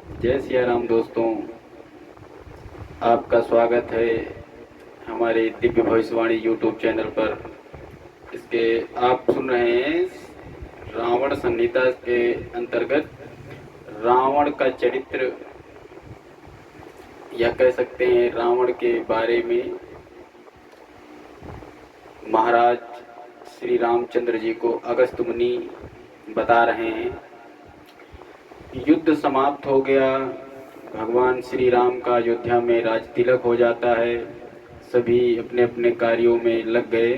जय सिया राम दोस्तों, आपका स्वागत है हमारे दिव्य भविष्यवाणी यूट्यूब चैनल पर। इसके आप सुन रहे हैं रावण संहिता के अंतर्गत रावण का चरित्र, या कह सकते हैं रावण के बारे में महाराज श्री रामचंद्र जी को अगस्त मुनि बता रहे हैं। युद्ध समाप्त हो गया, भगवान श्री राम का अयोध्या में राज तिलक हो जाता है। सभी अपने अपने कार्यों में लग गए।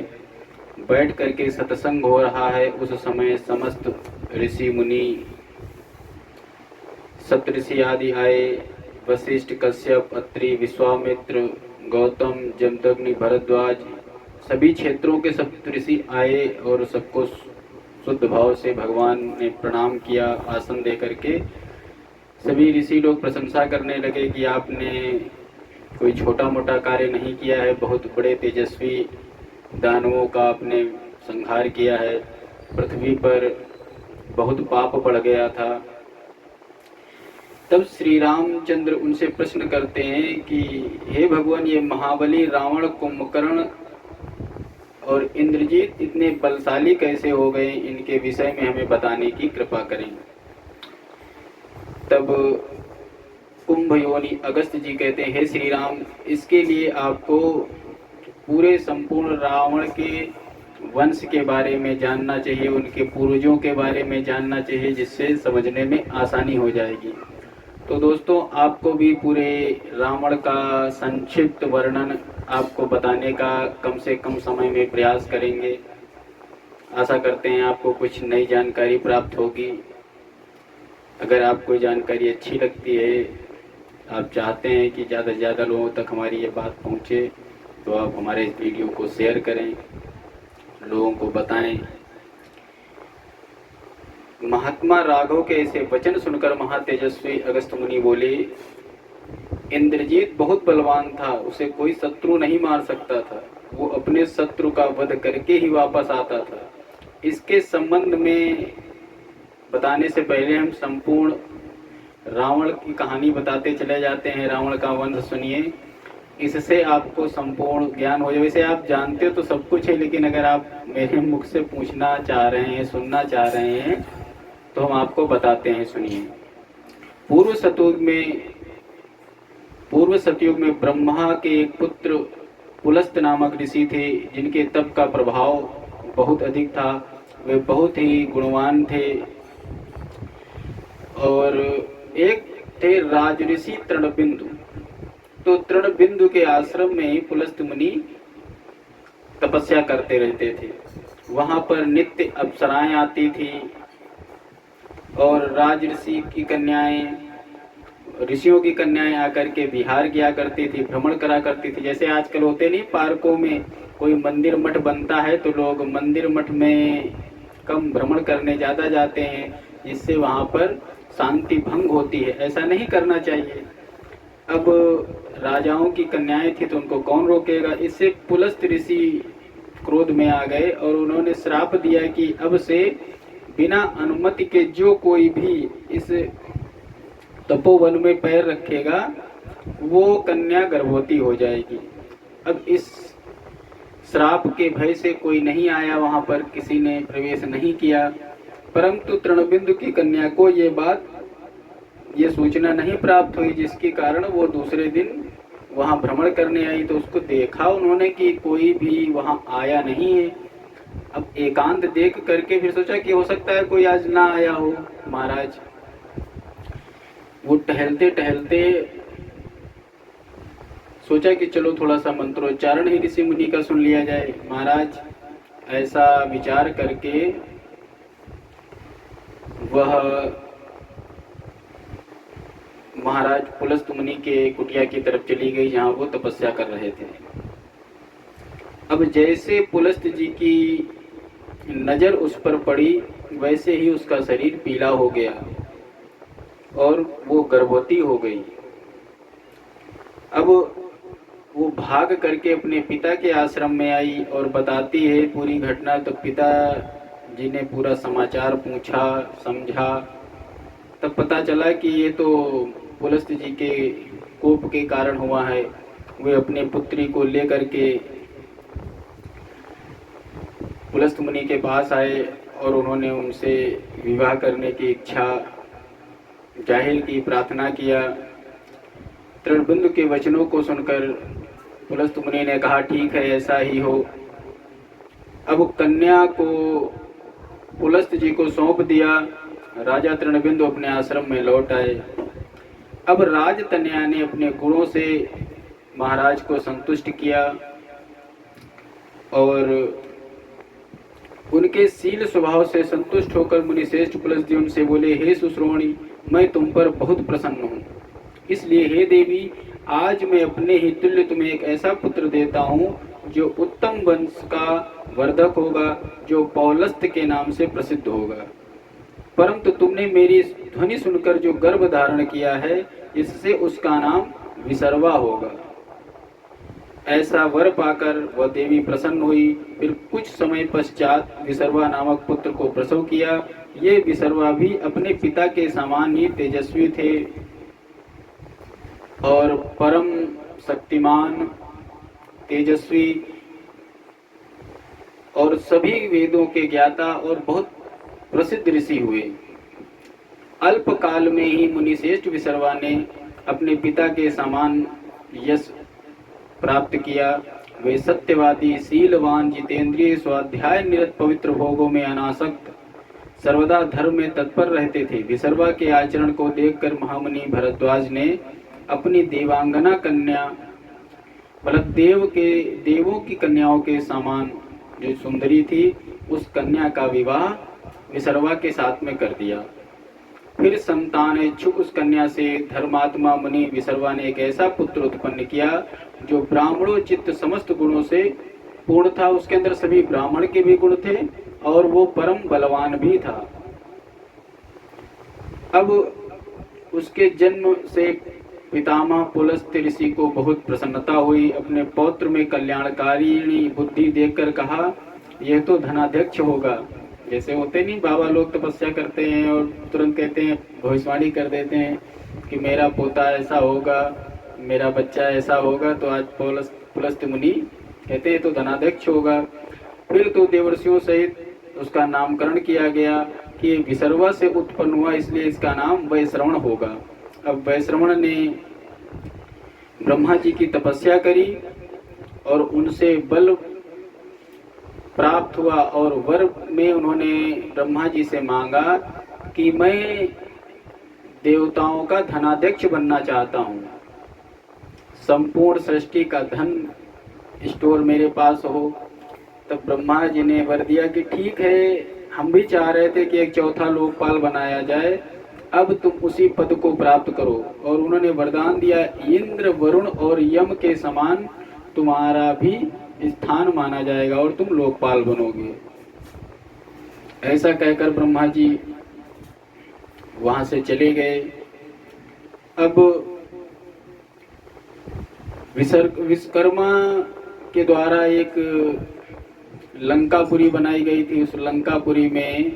बैठ करके सत्संग हो रहा है। उस समय समस्त ऋषि मुनि सप्तऋषि आदि आए। वशिष्ठ, कश्यप, अत्रि, विश्वामित्र, गौतम, जमदग्नि, भरद्वाज, सभी क्षेत्रों के सप्तऋषि आए और सबको शुद्ध भाव से भगवान ने प्रणाम किया आसन दे करके। सभी ऋषि लोग प्रशंसा करने लगे कि आपने कोई छोटा मोटा कार्य नहीं किया है, बहुत बड़े तेजस्वी दानवों का आपने संहार किया है। पृथ्वी पर बहुत पाप बढ़ गया था। तब श्री रामचंद्र उनसे प्रश्न करते हैं कि हे भगवान, ये महाबली रावण, कुंभकर्ण और इंद्रजीत इतने बलशाली कैसे हो गए, इनके विषय में हमें बताने की कृपा करें। तब कुंभ योनि अगस्त जी कहते हैं, हे श्री राम, इसके लिए आपको पूरे संपूर्ण रावण के वंश के बारे में जानना चाहिए, उनके पूर्वजों के बारे में जानना चाहिए, जिससे समझने में आसानी हो जाएगी। तो दोस्तों, आपको भी पूरे रावण का संक्षिप्त वर्णन आपको बताने का कम से कम समय में प्रयास करेंगे। आशा करते हैं आपको कुछ नई जानकारी प्राप्त होगी। अगर आपको जानकारी अच्छी लगती है, आप चाहते हैं कि ज़्यादा से ज़्यादा लोगों तक हमारी ये बात पहुँचे, तो आप हमारे इस वीडियो को शेयर करें, लोगों को बताएं। महात्मा राघव के ऐसे वचन सुनकर महातेजस्वी अगस्त मुनि बोले, इंद्रजीत बहुत बलवान था, उसे कोई शत्रु नहीं मार सकता था। वो अपने शत्रु का वध करके ही वापस आता था। इसके संबंध में बताने से पहले हम संपूर्ण रावण की कहानी बताते चले जाते हैं। रावण का वंश सुनिए, इससे आपको संपूर्ण ज्ञान हो जाए। वैसे आप जानते हो तो सब कुछ है, लेकिन अगर आप मेरे मुख से पूछना चाह रहे हैं, सुनना चाह रहे हैं, तो हम आपको बताते हैं, सुनिए। पूर्व सतयुग में ब्रह्मा के एक पुत्र पुलस्त नामक ऋषि थे, जिनके तप का प्रभाव बहुत अधिक था। वे बहुत ही गुणवान थे। और एक थे राजऋषि तृणबिंदु। तो तृणबिंदु के आश्रम में पुलस्त मुनि तपस्या करते रहते थे। वहां पर नित्य अप्सराएं आती थी और राजऋषि की कन्याएं, ऋषियों की कन्याएं आकर के विहार किया करती थी, भ्रमण करा करती थी। जैसे आजकल होते नहीं, पार्कों में कोई मंदिर मठ बनता है तो लोग मंदिर मठ में कम भ्रमण करने ज़्यादा जाते हैं, जिससे वहाँ पर शांति भंग होती है। ऐसा नहीं करना चाहिए। अब राजाओं की कन्याएं थी तो उनको कौन रोकेगा। इससे पुलस्त ऋषि क्रोध में आ गए और उन्होंने श्राप दिया कि अब से बिना अनुमति के जो कोई भी इस तपोवन में पैर रखेगा, वो कन्या गर्भवती हो जाएगी। अब इस श्राप के भय से कोई नहीं आया, वहां पर किसी ने प्रवेश नहीं किया। परंतु तृणबिंदु की कन्या को ये सूचना नहीं प्राप्त हुई, जिसके कारण वो दूसरे दिन वहां भ्रमण करने आई। तो उसको देखा उन्होंने कि कोई भी वहां आया नहीं है। अब एकांत देख करके फिर सोचा कि हो सकता है कोई आज ना आया हो महाराज। वो टहलते टहलते सोचा कि चलो थोड़ा सा मंत्रोच्चारण ही ऋषि मुनि का सुन लिया जाए। महाराज ऐसा विचार करके वह महाराज पुलस्त मुनि के कुटिया की तरफ चली गई, जहां वो तपस्या कर रहे थे। अब जैसे पुलस्त जी की नजर उस पर पड़ी, वैसे ही उसका शरीर पीला हो गया और वो गर्भवती हो गई। अब वो भाग करके अपने पिता के आश्रम में आई और बताती है पूरी घटना। तो पिता जी ने पूरा समाचार पूछा, समझा तब पता चला कि ये तो पुलस्त जी के कोप के कारण हुआ है। वे अपने पुत्री को लेकर के पुलस्त मुनि के पास आए और उन्होंने उनसे विवाह करने की इच्छा जाहिर की, प्रार्थना किया। तृणबिंदु के वचनों को सुनकर पुलस्त मुनि ने कहा, ठीक है, ऐसा ही हो। अब कन्या को पुलस्त जी को सौंप दिया। राजा तृणबिंदु अपने आश्रम में लौट आए। अब राजकन्या ने अपने गुणों से महाराज को संतुष्ट किया और उनके शील स्वभाव से संतुष्ट होकर मुनिश्रेष्ठ पुलस्त जी उनसे बोले, हे सुश्रोणी, मैं तुम पर बहुत प्रसन्न हूँ, इसलिए हे देवी, आज मैं अपने ही तुल्य तुम्हें एक ऐसा पुत्र देता हूँ जो उत्तम वंश का वर्धक होगा, जो पौलस्त के नाम से प्रसिद्ध होगा। परंतु तुमने मेरी ध्वनि सुनकर जो गर्भ धारण किया है, इससे उसका नाम विसर्वा होगा। ऐसा वर पाकर वह देवी प्रसन्न हुई। फिर कुछ समय पश्चात विसर्वा नामक पुत्र को प्रसव किया। ये विसर्वा भी अपने पिता के समान ही तेजस्वी थे और परम शक्तिमान, तेजस्वी और सभी वेदों के ज्ञाता और बहुत प्रसिद्ध ऋषि हुए। अल्प काल में ही मुनिश्रेष्ठ विसर्वा ने अपने पिता के समान यश प्राप्त किया। वे सत्यवादी, शीलवान, जितेंद्रिय, स्वाध्याय निरत, पवित्र भोगों में अनासक्त, सर्वदा धर्म में तत्पर रहते थे। विसर्वा के आचरण को देखकर महामुनि भरद्वाज ने अपनी देवांगना कन्या, मतलब देवों की कन्याओं के समान जो सुंदरी थी, उस कन्या का विवाह विसर्वा के साथ में कर दिया। फिर संतान इच्छुक उस कन्या से धर्मात्मा मुनि विसर्वा ने एक ऐसा पुत्र उत्पन्न किया जो ब्राह्मणोचित समस्त गुणों से पूर्ण था। उसके अंदर सभी ब्राह्मण के भी गुण थे और वो परम बलवान भी था। अब उसके जन्म से पितामह पुलस्त ऋषि को बहुत प्रसन्नता हुई। अपने पौत्र में कल्याणकारी बुद्धि देखकर कहा, यह तो धनाध्यक्ष होगा। जैसे होते नहीं, बाबा लोग तपस्या करते हैं और तुरंत कहते हैं, भविष्यवाणी कर देते हैं कि मेरा पोता ऐसा होगा, मेरा बच्चा ऐसा होगा। तो आज पुलस्त मुनि कहते हैं तो धनाध्यक्ष होगा। फिर तो देवर्षियों सहित उसका नामकरण किया गया कि विसर्वा से उत्पन्न हुआ, इसलिए इसका नाम वैश्रवण होगा। अब वैश्रवण ने ब्रह्मा जी की तपस्या करी और उनसे बल प्राप्त हुआ और वर में उन्होंने ब्रह्मा जी से मांगा कि मैं देवताओं का धनाध्यक्ष बनना चाहता हूँ, संपूर्ण सृष्टि का धन स्टोर मेरे पास हो। तब ब्रह्मा जी ने वर दिया कि ठीक है, हम भी चाह रहे थे कि एक चौथा लोकपाल बनाया जाए, अब तुम उसी पद को प्राप्त करो। और उन्होंने वरदान दिया, इंद्र, वरुण और यम के समान तुम्हारा भी स्थान माना जाएगा और तुम लोकपाल बनोगे। ऐसा कहकर ब्रह्मा जी वहां से चले गए। अब विश्वकर्मा के द्वारा एक लंकापुरी बनाई गई थी। उस लंकापुरी में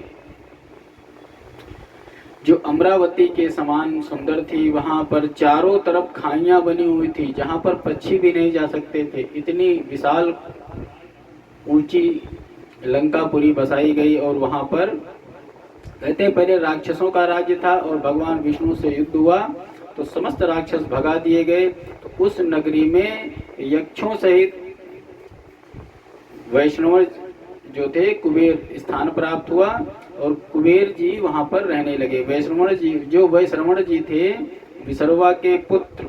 जो अमरावती के समान सुंदर थी, वहां पर चारों तरफ खाइयां बनी हुई थी जहां पर पक्षी भी नहीं जा सकते थे। इतनी विशाल ऊंची लंकापुरी बसाई गई और वहां पर कहते हैं पहले राक्षसों का राज्य था और भगवान विष्णु से युद्ध हुआ तो समस्त राक्षस भगा दिए गए। तो उस नगरी में यक्षों सहित वैष्णव जो थे कुबेर स्थान प्राप्त हुआ और कुबेर जी वहां पर रहने लगे। वैश्रवण जी थे विसर्वा के पुत्र,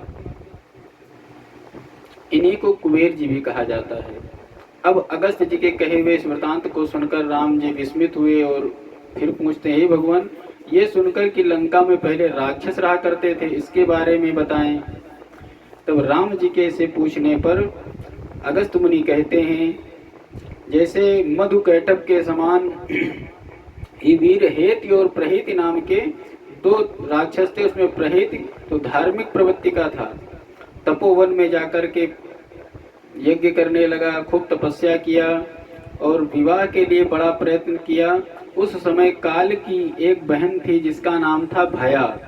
इन्हीं को कुबेर जी भी कहा जाता है। अब अगस्त जी के कहे हुए इस वृतांत को सुनकर राम जी विस्मित हुए और फिर पूछते हैं, भगवान, ये सुनकर कि लंका में पहले राक्षस रहा करते थे, इसके बारे में बताएं। तब राम जी के से पूछने पर अगस्त मुनि कहते हैं, जैसे मधु कैटभ के समान ही वीर हेति और प्रहिति नाम के दो राक्षस थे। उसमें प्रहिति तो धार्मिक प्रवृत्ति का था, तपोवन में जाकर के यज्ञ करने लगा, खूब तपस्या किया और विवाह के लिए बड़ा प्रयत्न किया। उस समय काल की एक बहन थी जिसका नाम था भया।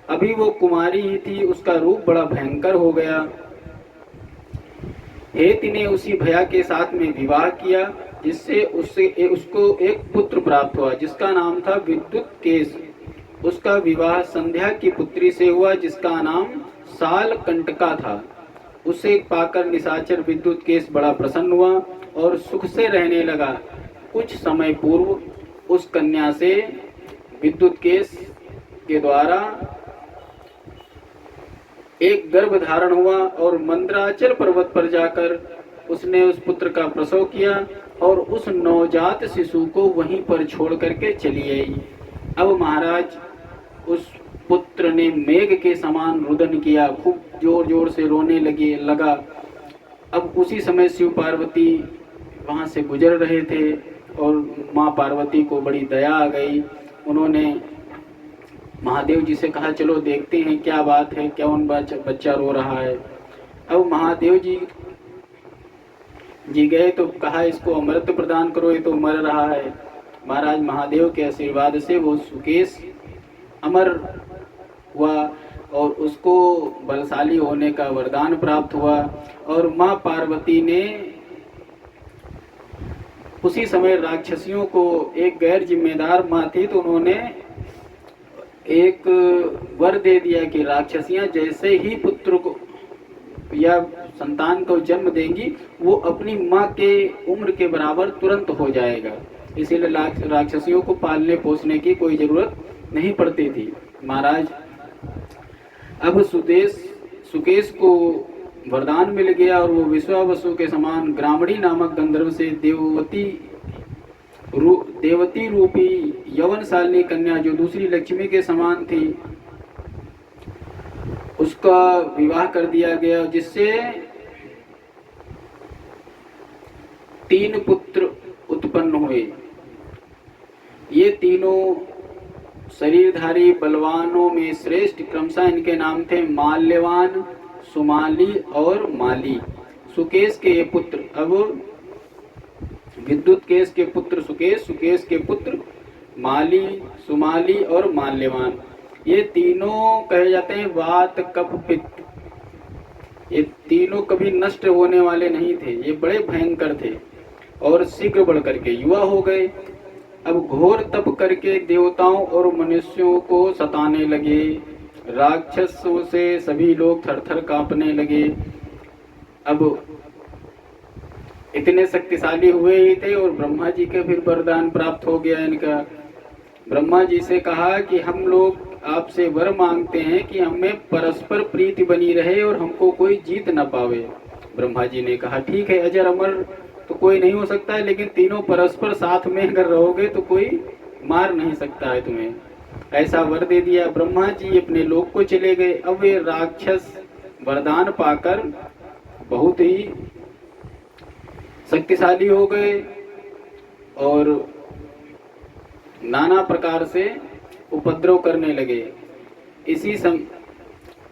अभी वो कुमारी ही थी, उसका रूप बड़ा भयंकर हो गया। हेति ने उसी भया के साथ में विवाह किया, जिससे उसको एक पुत्र प्राप्त हुआ जिसका नाम था विद्युत केश। उसका विवाह संध्या की पुत्री से हुआ जिसका नाम साल कंटका था। उसे पाकर निशाचर विद्युत केश बड़ा प्रसन्न हुआ और सुख से रहने लगा। कुछ समय पूर्व उस कन्या से विद्युत केश के द्वारा एक गर्भ धारण हुआ और मंदराचल पर्वत पर जाकर उसने उस पुत्र का प्रसव किया और उस नवजात शिशु को वहीं पर छोड़ करके चली आई। अब महाराज उस पुत्र ने मेघ के समान रुदन किया, खूब जोर जोर से रोने लगा। अब उसी समय शिव पार्वती वहां से गुजर रहे थे और माँ पार्वती को बड़ी दया आ गई। उन्होंने महादेव जी से कहा चलो देखते हैं क्या बात है, क्या उन बच्चा रो रहा है। अब महादेव जी गए तो कहा इसको अमृत प्रदान करो, ये तो मर रहा है। महाराज महादेव के आशीर्वाद से वो सुकेश अमर हुआ और उसको बलशाली होने का वरदान प्राप्त हुआ। और माँ पार्वती ने उसी समय राक्षसियों को, एक गैर जिम्मेदार माँ थी तो उन्होंने एक वर दे दिया कि राक्षसियां जैसे ही पुत्र को या संतान को जन्म देंगी वो अपनी माँ के उम्र के बराबर तुरंत हो जाएगा। इसीलिए राक्षसियों को पालने पोसने की कोई जरूरत नहीं पड़ती थी। महाराज अब सुकेश को वरदान मिल गया और वो विश्वावसु के समान ग्रामणी नामक गंधर्व से देवती रूपी यवनशालिनी कन्या जो दूसरी लक्ष्मी के समान थी उसका विवाह कर दिया गया, जिससे 3 पुत्र उत्पन्न हुए। ये तीनों शरीरधारी बलवानों में श्रेष्ठ क्रमशः इनके नाम थे माल्यवान, सुमाली और माली। सुकेश के ये पुत्र, अब विद्युत केश के पुत्र सुकेश, सुकेश के पुत्र माली, सुमाली और माल्यवान, ये तीनों कहे जाते हैं वात कफ पित्त। ये तीनों कभी नष्ट होने वाले नहीं थे, ये बड़े भयंकर थे और शीघ्र बढ़ करके युवा हो गए। अब घोर तप करके देवताओं और मनुष्यों को सताने लगे। राक्षसों से सभी लोग थरथर कांपने लगे। अब इतने शक्तिशाली हुए ही थे और ब्रह्मा जी के फिर वरदान प्राप्त हो गया इनका। ब्रह्मा जी से कहा कि हम लोग आपसे वर मांगते हैं कि हमें परस्पर प्रीति बनी रहे और हमको कोई जीत न पावे। ब्रह्मा जी ने कहा ठीक है, अजर अमर तो कोई नहीं हो सकता है, लेकिन तीनों परस्पर साथ में अगर रहोगे तो कोई मार नहीं सकता है तुम्हें। ऐसा वर दे दिया। ब्रह्मा जी अपने लोक को चले गए। अब वे राक्षस वरदान पाकर बहुत ही शक्तिशाली हो गए और नाना प्रकार से उपद्रव करने लगे।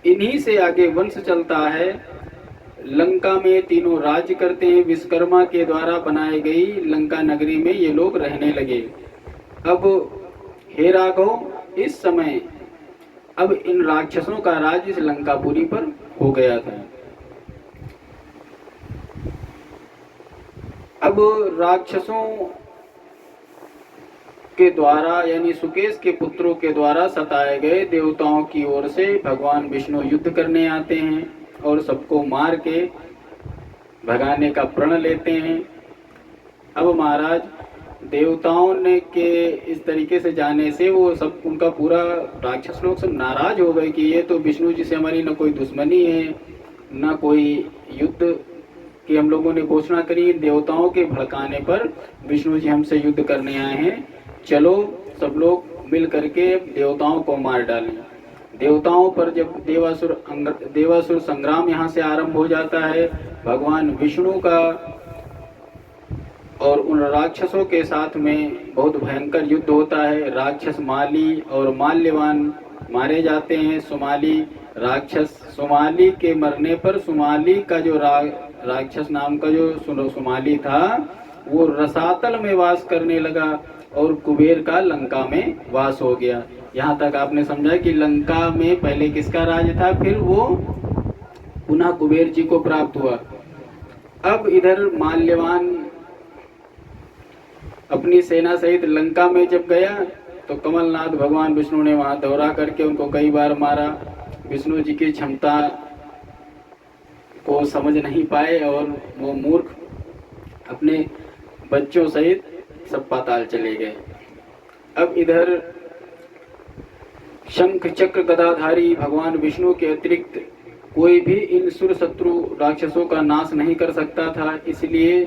इन्हीं से आगे वंश चलता है। लंका में तीनों राज्य करते हैं। विश्वकर्मा के द्वारा बनाई गई लंका नगरी में ये लोग रहने लगे। अब हे राघव, इस समय अब इन राक्षसों का राज्य इस लंकापुरी पर हो गया था। अब राक्षसों के द्वारा यानी सुकेश के पुत्रों के द्वारा सताए गए देवताओं की ओर से भगवान विष्णु युद्ध करने आते हैं और सबको मार के भगाने का प्रण लेते हैं। अब महाराज देवताओं ने के इस तरीके से जाने से वो सब उनका पूरा राक्षस लोग सब नाराज हो गए कि ये तो विष्णु जी से हमारी न कोई दुश्मनी है न कोई युद्ध की हम लोगों ने घोषणा करी। देवताओं के भड़काने पर विष्णु जी हमसे युद्ध करने आए हैं, चलो सब लोग मिल करके देवताओं को मार डालें। देवताओं पर जब देवासुर संग्राम यहाँ से आरंभ हो जाता है, भगवान विष्णु का और उन राक्षसों के साथ में बहुत भयंकर युद्ध होता है। राक्षस माली और माल्यवान मारे जाते हैं। सुमाली के मरने पर सुमाली का जो राक्षस नाम का जो सुमाली था वो रसातल में वास करने लगा और कुबेर का लंका में वास हो गया। यहाँ तक आपने समझा कि लंका में पहले किसका राज था, फिर वो पुनः कुबेर जी को प्राप्त हुआ। अब इधर माल्यवान अपनी सेना सहित लंका में जब गया तो कमलनाथ भगवान विष्णु ने वहां दौरा करके उनको कई बार मारा। विष्णु जी की क्षमता को समझ नहीं पाए और वो मूर्ख अपने बच्चों सहित सब पाताल चले गए। अब इधर शंख चक्र गदाधारी भगवान विष्णु के अतिरिक्त कोई भी इन सुर शत्रु राक्षसों का नाश नहीं कर सकता था, इसलिए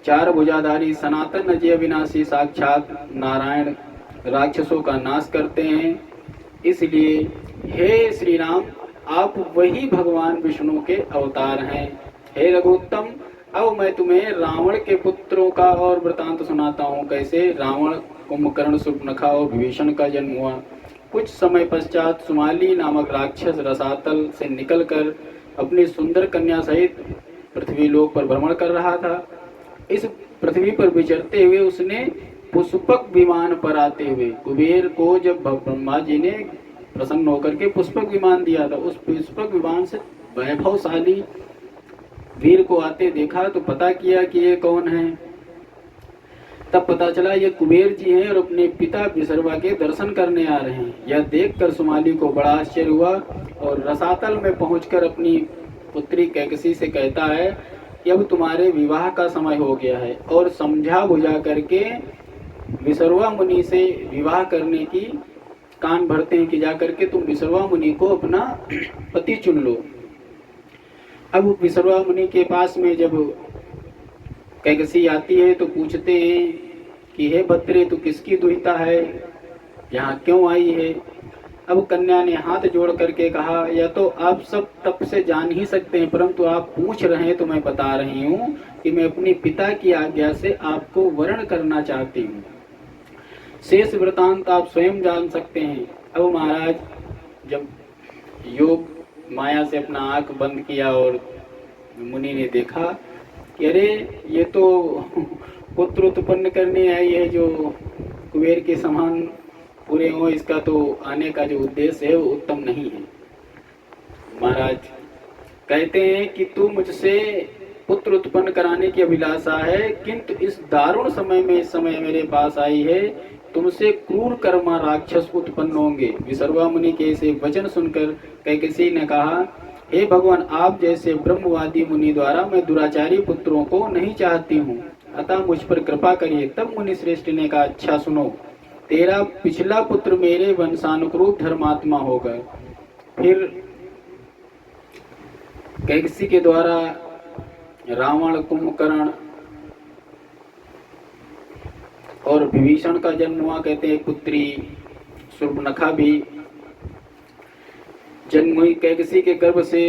चार भुजाधारी सनातन अजय विनाशी साक्षात नारायण राक्षसों का नाश करते हैं। इसलिए हे श्री राम, आप वही भगवान विष्णु के अवतार हैं। हे रघुत्तम, अब मैं तुम्हें रावण के पुत्रों का और वृतांत सुनाता हूँ, कैसे रावण, कुंभकर्ण, शूर्पणखा और विभीषण का जन्म हुआ। कुछ समय पश्चात सुमाली नामक राक्षस रसातल से निकलकर अपनी सुंदर कन्या सहित पृथ्वी लोक पर भ्रमण कर रहा था। इस पृथ्वी पर विचरते हुए उसने पुष्पक विमान पर आते हुए कुबेर को जब ब्रह्मा जी ने प्रसन्न होकर के पुष्पक विमान दिया था, उस पुष्पक विमान से वैभवशाली वीर को आते देखा तो पता किया कि ये कौन है। तब पता चला ये कुबेर जी हैं और अपने पिता विसर्वा के दर्शन करने आ रहे हैं। यह देखकर सुमाली को बड़ा आश्चर्य हुआ और रसातल में पहुंचकर अपनी पुत्री कैकसी से कहता है कि अब तुम्हारे विवाह का समय हो गया है, और समझा बुझा करके विसर्वा मुनि से विवाह करने की कान भरते हैं कि जाकर के तुम विसर्वा मुनि को अपना पति चुन लो। अब विसर्वा मुनि के पास में जब कैकसी आती है तो पूछते हैं कि हे भद्रे, तू किसकी दुहिता है, यहाँ क्यों आई है। अब कन्या ने हाथ जोड़ करके कहा, यह तो आप सब तब से जान ही सकते हैं, परंतु आप पूछ रहे हैं तो मैं बता रही हूँ कि मैं अपने पिता की आज्ञा से आपको वर्ण करना चाहती हूँ। शेष वृतांत आप स्वयं जान सकते हैं। अब महाराज जब योग माया से अपना आंख बंद किया और मुनि ने देखा कि अरे ये तो पुत्र उत्पन्न करने आई है जो कुबेर के समान पूरे हो, इसका तो आने का जो उद्देश्य है वो उत्तम नहीं है। महाराज कहते हैं कि तू मुझसे पुत्र उत्पन्न कराने की अभिलाषा है, किंतु इस दारुण समय में इस समय मेरे पास आई है, तुमसे क्रूर कर्मा राक्षस उत्पन्न होंगे। विसर्वा मुनि के ऐसे वचन सुनकर कैकसी ने कहा, हे भगवान, आप जैसे ब्रह्मवादी मुनि द्वारा मैं दुराचारी पुत्रों को नहीं चाहती हूँ, अतः मुझ पर कृपा करिए। तब मुनि श्रेष्ठ ने कहा, अच्छा सुनो, तेरा पिछला पुत्र मेरे वंशानुरूप धर्मात्मा होगा। फिर कैकसी के द्वारा रावण, कुंभकर्ण और विभीषण का जन्म हुआ। कहते हैं पुत्री शूर्पणखा भी जन्म हुई कैकसी के गर्भ से।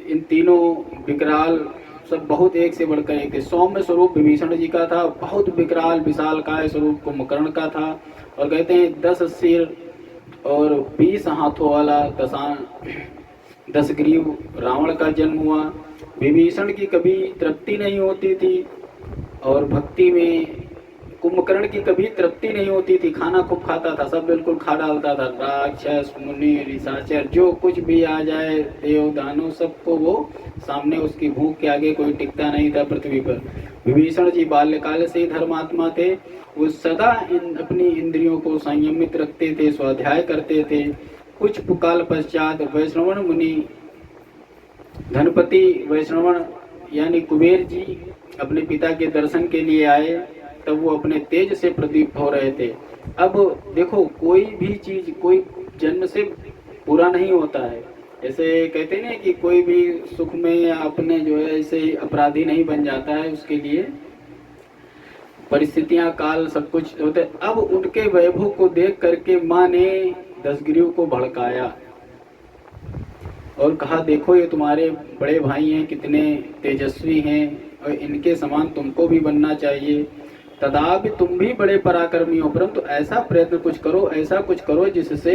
इन तीनों विकराल सब बहुत एक से बढ़कर एक थे। सौम्य स्वरूप विभीषण जी का था, बहुत विकराल विशाल काय स्वरूप कुंभकर्ण का था, और कहते हैं 10 सिर और 20 हाथों वाला 10 ग्रीव रावण का जन्म हुआ। विभीषण की कभी तृप्ति नहीं होती थी और भक्ति में कुंभकर्ण की कभी तृप्ति नहीं होती थी, खाना खूब खाता था, सब बिल्कुल खा डालता था। राक्षस, मुनि, निशाचर जो कुछ भी आ जाए, देव दानव, सबको वो सामने, उसकी भूख के आगे कोई टिकता नहीं था पृथ्वी पर। विभीषण जी बाल्यकाल से ही धर्मात्मा थे, वो सदा अपनी इंद्रियों को संयमित रखते थे, स्वाध्याय करते थे। कुछ काल पश्चात वैष्णव मुनि, धनपति वैष्णव यानी कुबेर जी अपने पिता के दर्शन के लिए आए, तब वो अपने तेज से प्रदीप्त हो रहे थे। अब देखो, कोई भी चीज कोई जन्म से पूरा नहीं होता है। जैसे कहते हैं ना कि कोई भी सुख में अपने जो है ऐसे अपराधी नहीं बन जाता है, उसके लिए परिस्थितियां, काल, सब कुछ होते। अब उनके वैभव को देख करके माँ ने दशग्रीव को भड़काया और कहा, देखो ये तुम्हारे बड़े भाई हैं, कितने तेजस्वी हैं, और इनके समान तुमको भी बनना चाहिए। तदापि तुम भी बड़े पराक्रमी हो, परंतु ऐसा प्रयत्न कुछ करो, ऐसा कुछ करो जिससे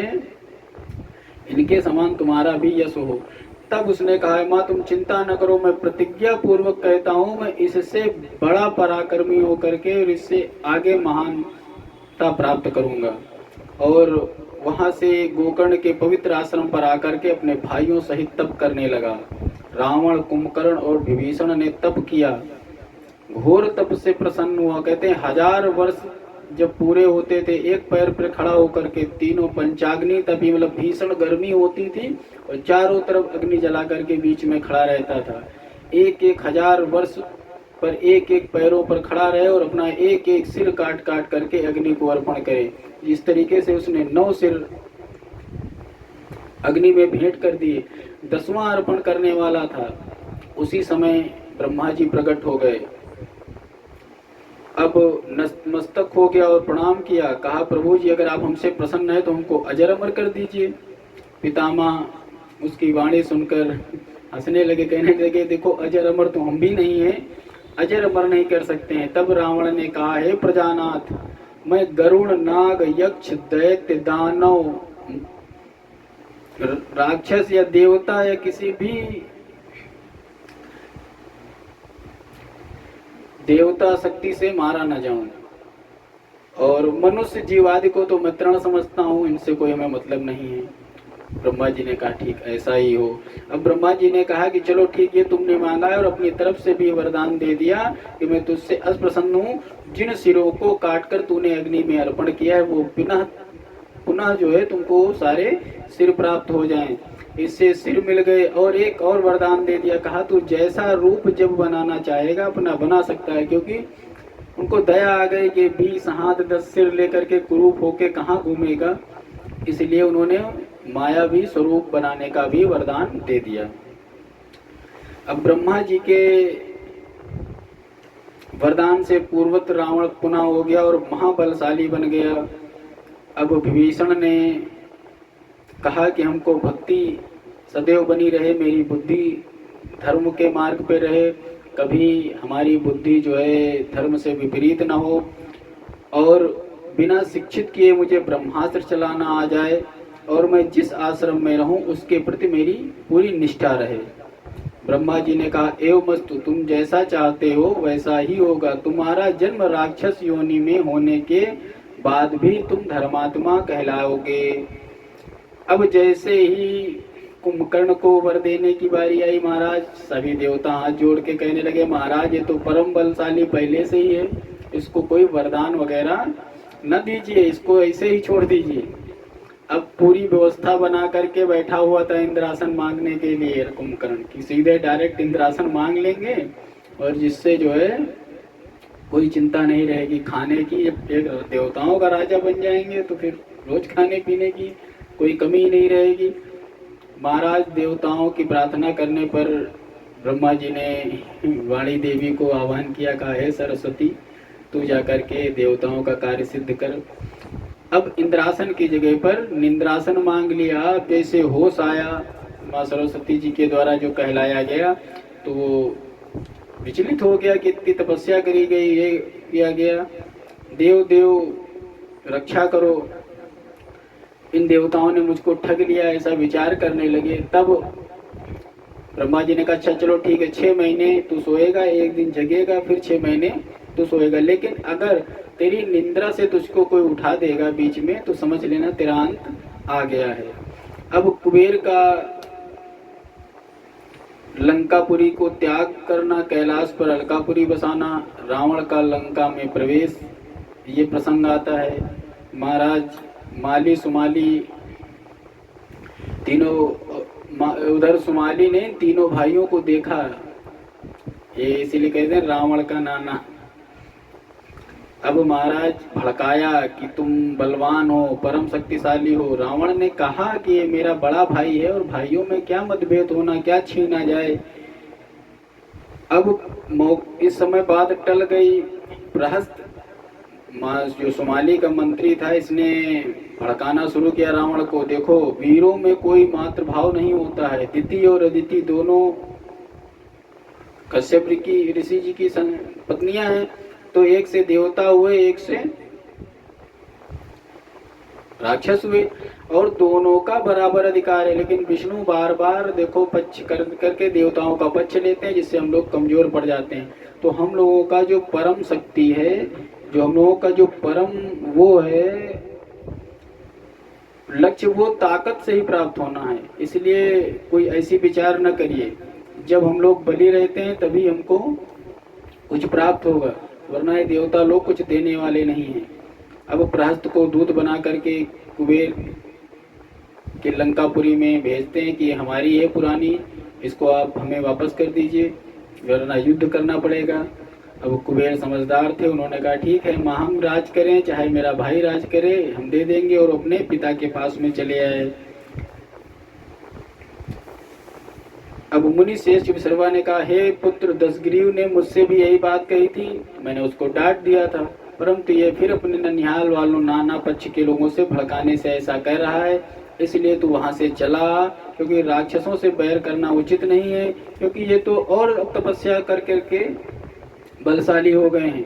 इनके समान तुम्हारा भी यश हो। तब उसने कहा, माँ तुम चिंता न करो, मैं प्रतिज्ञा पूर्वक कहता हूँ, मैं इससे बड़ा पराक्रमी होकर के और इससे आगे महान ता प्राप्त करूंगा। और वहां से गोकर्ण के पवित्र आश्रम पर आकर के अपने भाइयों सहित तप करने लगा। रावण, कुंभकर्ण और विभीषण ने तप किया, घोर तप से प्रसन्न हुआ। कहते हैं 1000 वर्ष जब पूरे होते थे, एक पैर पर खड़ा होकर के तीनों पंचाग्नि, तभी मतलब भीषण गर्मी होती थी और चारों तरफ अग्नि जला करके बीच में खड़ा रहता था। एक 1000 वर्ष पर एक पैरों पर खड़ा रहे और अपना एक सिर काट काट करके अग्नि को अर्पण करे। इस तरीके से उसने 9 सिर अग्नि में भेंट कर दिए। 10वां अर्पण करने वाला था, उसी समय ब्रह्मा जी प्रकट हो गए। अब मस्तक हो गया और प्रणाम किया। कहा, प्रभु जी अगर आप हमसे प्रसन्न है तो हमको अजर अमर कर दीजिए। पितामह उसकी वाणी सुनकर हंसने लगे, कहने लगे, देखो अजर अमर तो हम भी नहीं है, अजर अमर नहीं कर सकते हैं। तब रावण ने कहा, हे प्रजानाथ, मैं गरुड़, नाग, यक्ष, दैत्य, दानव, राक्षस या देवता या किसी भी देवता शक्ति से मारा न जाऊं, और मनुष्य जीव आदि को तो मैं तृण समझता हूं, इनसे कोई हमें मतलब नहीं है। ब्रह्मा जी ने कहा, ठीक ऐसा ही हो। अब ब्रह्मा जी ने कहा कि चलो ठीक है, तुमने मांगा है और अपनी तरफ से भी वरदान दे दिया कि मैं तुझसे अप्रसन्न हूँ। जिन सिरों को काटकर तूने अग्नि में अर्पण किया है वो पुनः जो है तुमको सारे सिर प्राप्त हो जाएं। इससे सिर मिल गए और एक और वरदान दे दिया। कहा, तू जैसा रूप जब बनाना चाहेगा अपना बना सकता है, क्योंकि उनको दया आ गई कि 20 हाथ 10 सिर लेकर के कुरूप होके कहाँ घूमेगा, इसलिए उन्होंने मायावी स्वरूप बनाने का भी वरदान दे दिया। अब ब्रह्मा जी के वरदान से पूर्वत रावण पुनः हो गया और महाबलशाली बन गया। अब विभीषण ने कहा कि हमको भक्ति सदैव बनी रहे, मेरी बुद्धि धर्म के मार्ग पे रहे, कभी हमारी बुद्धि जो है धर्म से विपरीत ना हो, और बिना शिक्षित किए मुझे ब्रह्मास्त्र चलाना आ जाए, और मैं जिस आश्रम में रहूं उसके प्रति मेरी पूरी निष्ठा रहे। ब्रह्मा जी ने कहा, एवमस्तु, तुम जैसा चाहते हो वैसा ही होगा। तुम्हारा जन्म राक्षस योनि में होने के बाद भी तुम धर्मात्मा कहलाओगे। अब जैसे ही कुंभकर्ण को वर देने की बारी आई महाराज, सभी देवता हाथ जोड़ के कहने लगे, महाराज ये तो परम बलशाली पहले से ही है, इसको कोई वरदान वगैरह न दीजिए, इसको ऐसे ही छोड़ दीजिए। अब पूरी व्यवस्था बना करके बैठा हुआ था इंद्रासन मांगने के लिए कुंभकर्ण की, सीधे डायरेक्ट इंद्रासन मांग लेंगे और जिससे जो है कोई चिंता नहीं रहेगी खाने की। एक देवताओं का राजा बन जाएंगे तो फिर रोज खाने पीने की कोई कमी ही नहीं रहेगी। महाराज देवताओं की प्रार्थना करने पर ब्रह्मा जी ने वाणी देवी को आह्वान किया, कहा, हे सरस्वती, तू जाकर के देवताओं का कार्य सिद्ध कर। अब इंद्रासन की जगह पर निंद्रासन मांग लिया। जैसे होश आया माँ सरस्वती जी के द्वारा जो कहलाया गया, तो वो विचलित हो गया कि इतनी तपस्या करी गई, ये किया गया, देव देव रक्षा करो, इन देवताओं ने मुझको ठग लिया, ऐसा विचार करने लगे। तब ब्रह्मा जी ने कहा, अच्छा चलो ठीक है, 6 महीने तू सोएगा, एक दिन जगेगा, फिर 6 महीने तू सोएगा, लेकिन अगर तेरी निंद्रा से तुझको कोई उठा देगा बीच में तो समझ लेना तेरा अंत आ गया है। अब कुबेर का लंकापुरी को त्याग करना, कैलाश पर अलकापुरी बसाना, रावण का लंका में प्रवेश, ये प्रसंग आता है। महाराज माली सुमाली तीनों, उधर सुमाली ने तीनों भाइयों को देखा, ये इसीलिए कहते हैं रावण का नाना। अब महाराज भड़काया कि तुम बलवान हो, परम शक्तिशाली हो। रावण ने कहा कि ये मेरा बड़ा भाई है और भाइयों में क्या मतभेद होना, क्या छीना जाए। अब इस समय बात टल गई। प्रहस्त जो सोमाली का मंत्री था, इसने भड़काना शुरू किया रावण को, देखो वीरों में कोई मातृ भाव नहीं होता है। दिति और अदिति दोनों कश्यप की ऋषि जी की पत्नियां हैं, तो एक से देवता हुए, एक से राक्षस हुए, और दोनों का बराबर अधिकार है। लेकिन विष्णु बार बार देखो पक्ष करके देवताओं का पक्ष लेते हैं, जिससे हम लोग कमजोर पड़ जाते हैं। तो हम लोगों का जो परम शक्ति है, जो हम लोगों का जो परम वो है लक्ष्य, वो ताकत से ही प्राप्त होना है। इसलिए कोई ऐसी विचार न करिए जब हम लोग बलि रहते हैं तभी हमको कुछ प्राप्त होगा, वरना ये देवता लोग कुछ देने वाले नहीं हैं। अब प्रहस्त को दूत बना करके कुबेर के लंकापुरी में भेजते हैं कि हमारी है पुरानी, इसको आप हमें वापस कर दीजिए वरना युद्ध करना पड़ेगा। अब कुबेर समझदार थे, उन्होंने कहा ठीक है, माँ हम राज करें चाहे मेरा भाई राज करे, हम दे देंगे, और अपने पिता के पास में चले आए। अब मुनि श्रेष्ठ विसर्वा ने कहा, हे पुत्र, दशग्रीव ने मुझसे भी यही बात कही थी, मैंने उसको डांट दिया था, परंतु ये फिर अपने ननिहाल वालों नाना पक्ष के लोगों से भड़काने से ऐसा कह रहा है, इसलिए तू वहां से चला, क्योंकि राक्षसों से बैर करना उचित नहीं है, क्योंकि ये तो और तपस्या कर करके बलशाली हो गए हैं।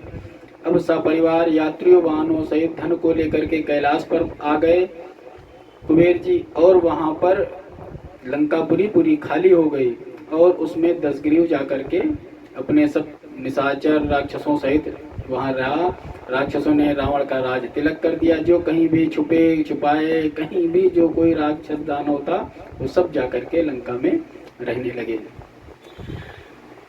अब सपरिवार यात्रियों वाहनों सहित धन को लेकर के कैलाश पर आ गए कुबेर जी, और वहां पर लंकापुरी पूरी खाली हो गई, और उसमें दशग्रीव जाकर के अपने सब निशाचर राक्षसों सहित वहां रहा। राक्षसों ने रावण का राज तिलक कर दिया, जो कहीं भी छुपे छुपाए, कहीं भी जो कोई राक्षस दानव था वो सब जाकर के लंका में रहने लगे।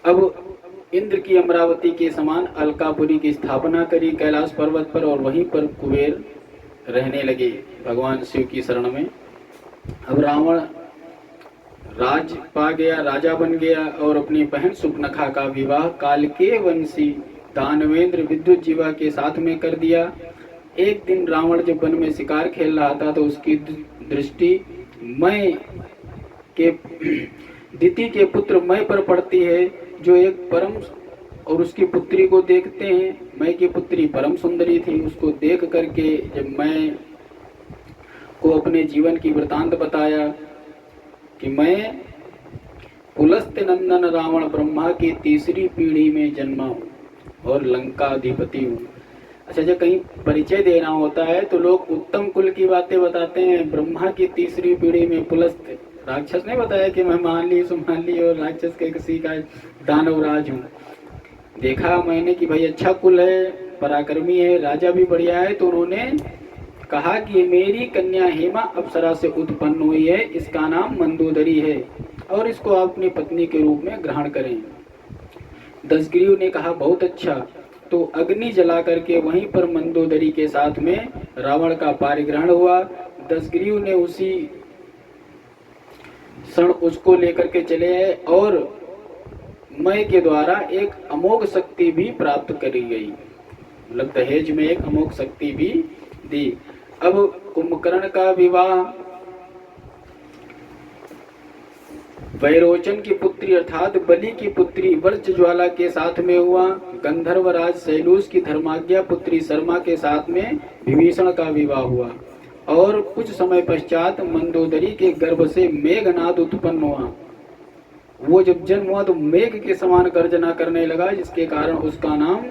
अब इंद्र की अमरावती के समान अलकापुरी की स्थापना करी कैलाश पर्वत पर, और वहीं पर कुबेर रहने लगे भगवान शिव की शरण में। अब रावण राज पा गया, राजा बन गया, और अपनी बहन सुपनखा का विवाह कालके वंशी दानवेंद्र विद्युत जीवा के साथ में कर दिया। एक दिन रावण जब वन में शिकार खेल रहा था तो उसकी दृष्टि मय के दिति के पुत्र मय पर पड़ती है, जो एक परम, और उसकी पुत्री को देखते हैं। मय की पुत्री परम सुंदरी थी, उसको देख करके जब मय को अपने जीवन की वृतांत बताया कि मैं पुलस्त नंदन रावण ब्रह्मा की तीसरी पीढ़ी में जन्मा हूँ और लंकाधिपति हूँ। अच्छा, जब कहीं परिचय देना होता है तो लोग उत्तम कुल की बातें बताते हैं। ब्रह्मा की तीसरी पीढ़ी में पुलस्त, राक्षस ने बताया कि मैं मान ली और राक्षस के किसी का दानव राज हूँ। देखा मैंने कि भाई अच्छा कुल है, पराक्रमी है, राजा भी बढ़िया है, तो उन्होंने कहा कि मेरी कन्या हेमा अप्सरा से उत्पन्न हुई है, इसका नाम मंदोदरी है और इसको आप अपनी पत्नी के रूप में ग्रहण करें। दशग्रीव ने कहा बहुत अच्छा, तो अग्नि जला करके वहीं पर मंदोदरी के साथ में रावण का पारिग्रहण हुआ। दशग्रीव ने उसी क्षण उसको लेकर के चले आए और मय के द्वारा एक अमोघ शक्ति भी प्राप्त करी गई, मतलब दहेज में एक अमोघ शक्ति भी दी। अब कुंभकर्ण का विवाह वैरोचन की पुत्री अर्थात बलि की पुत्री वर्ष ज्वाला के साथ में हुआ। गंधर्वराज शैलूष की धर्माज्ञा पुत्री शर्मा के साथ में विभीषण का विवाह हुआ और कुछ समय पश्चात मंदोदरी के गर्भ से मेघनाद उत्पन्न हुआ। वो जब जन्म हुआ तो मेघ के समान गर्जना करने लगा, जिसके कारण उसका नाम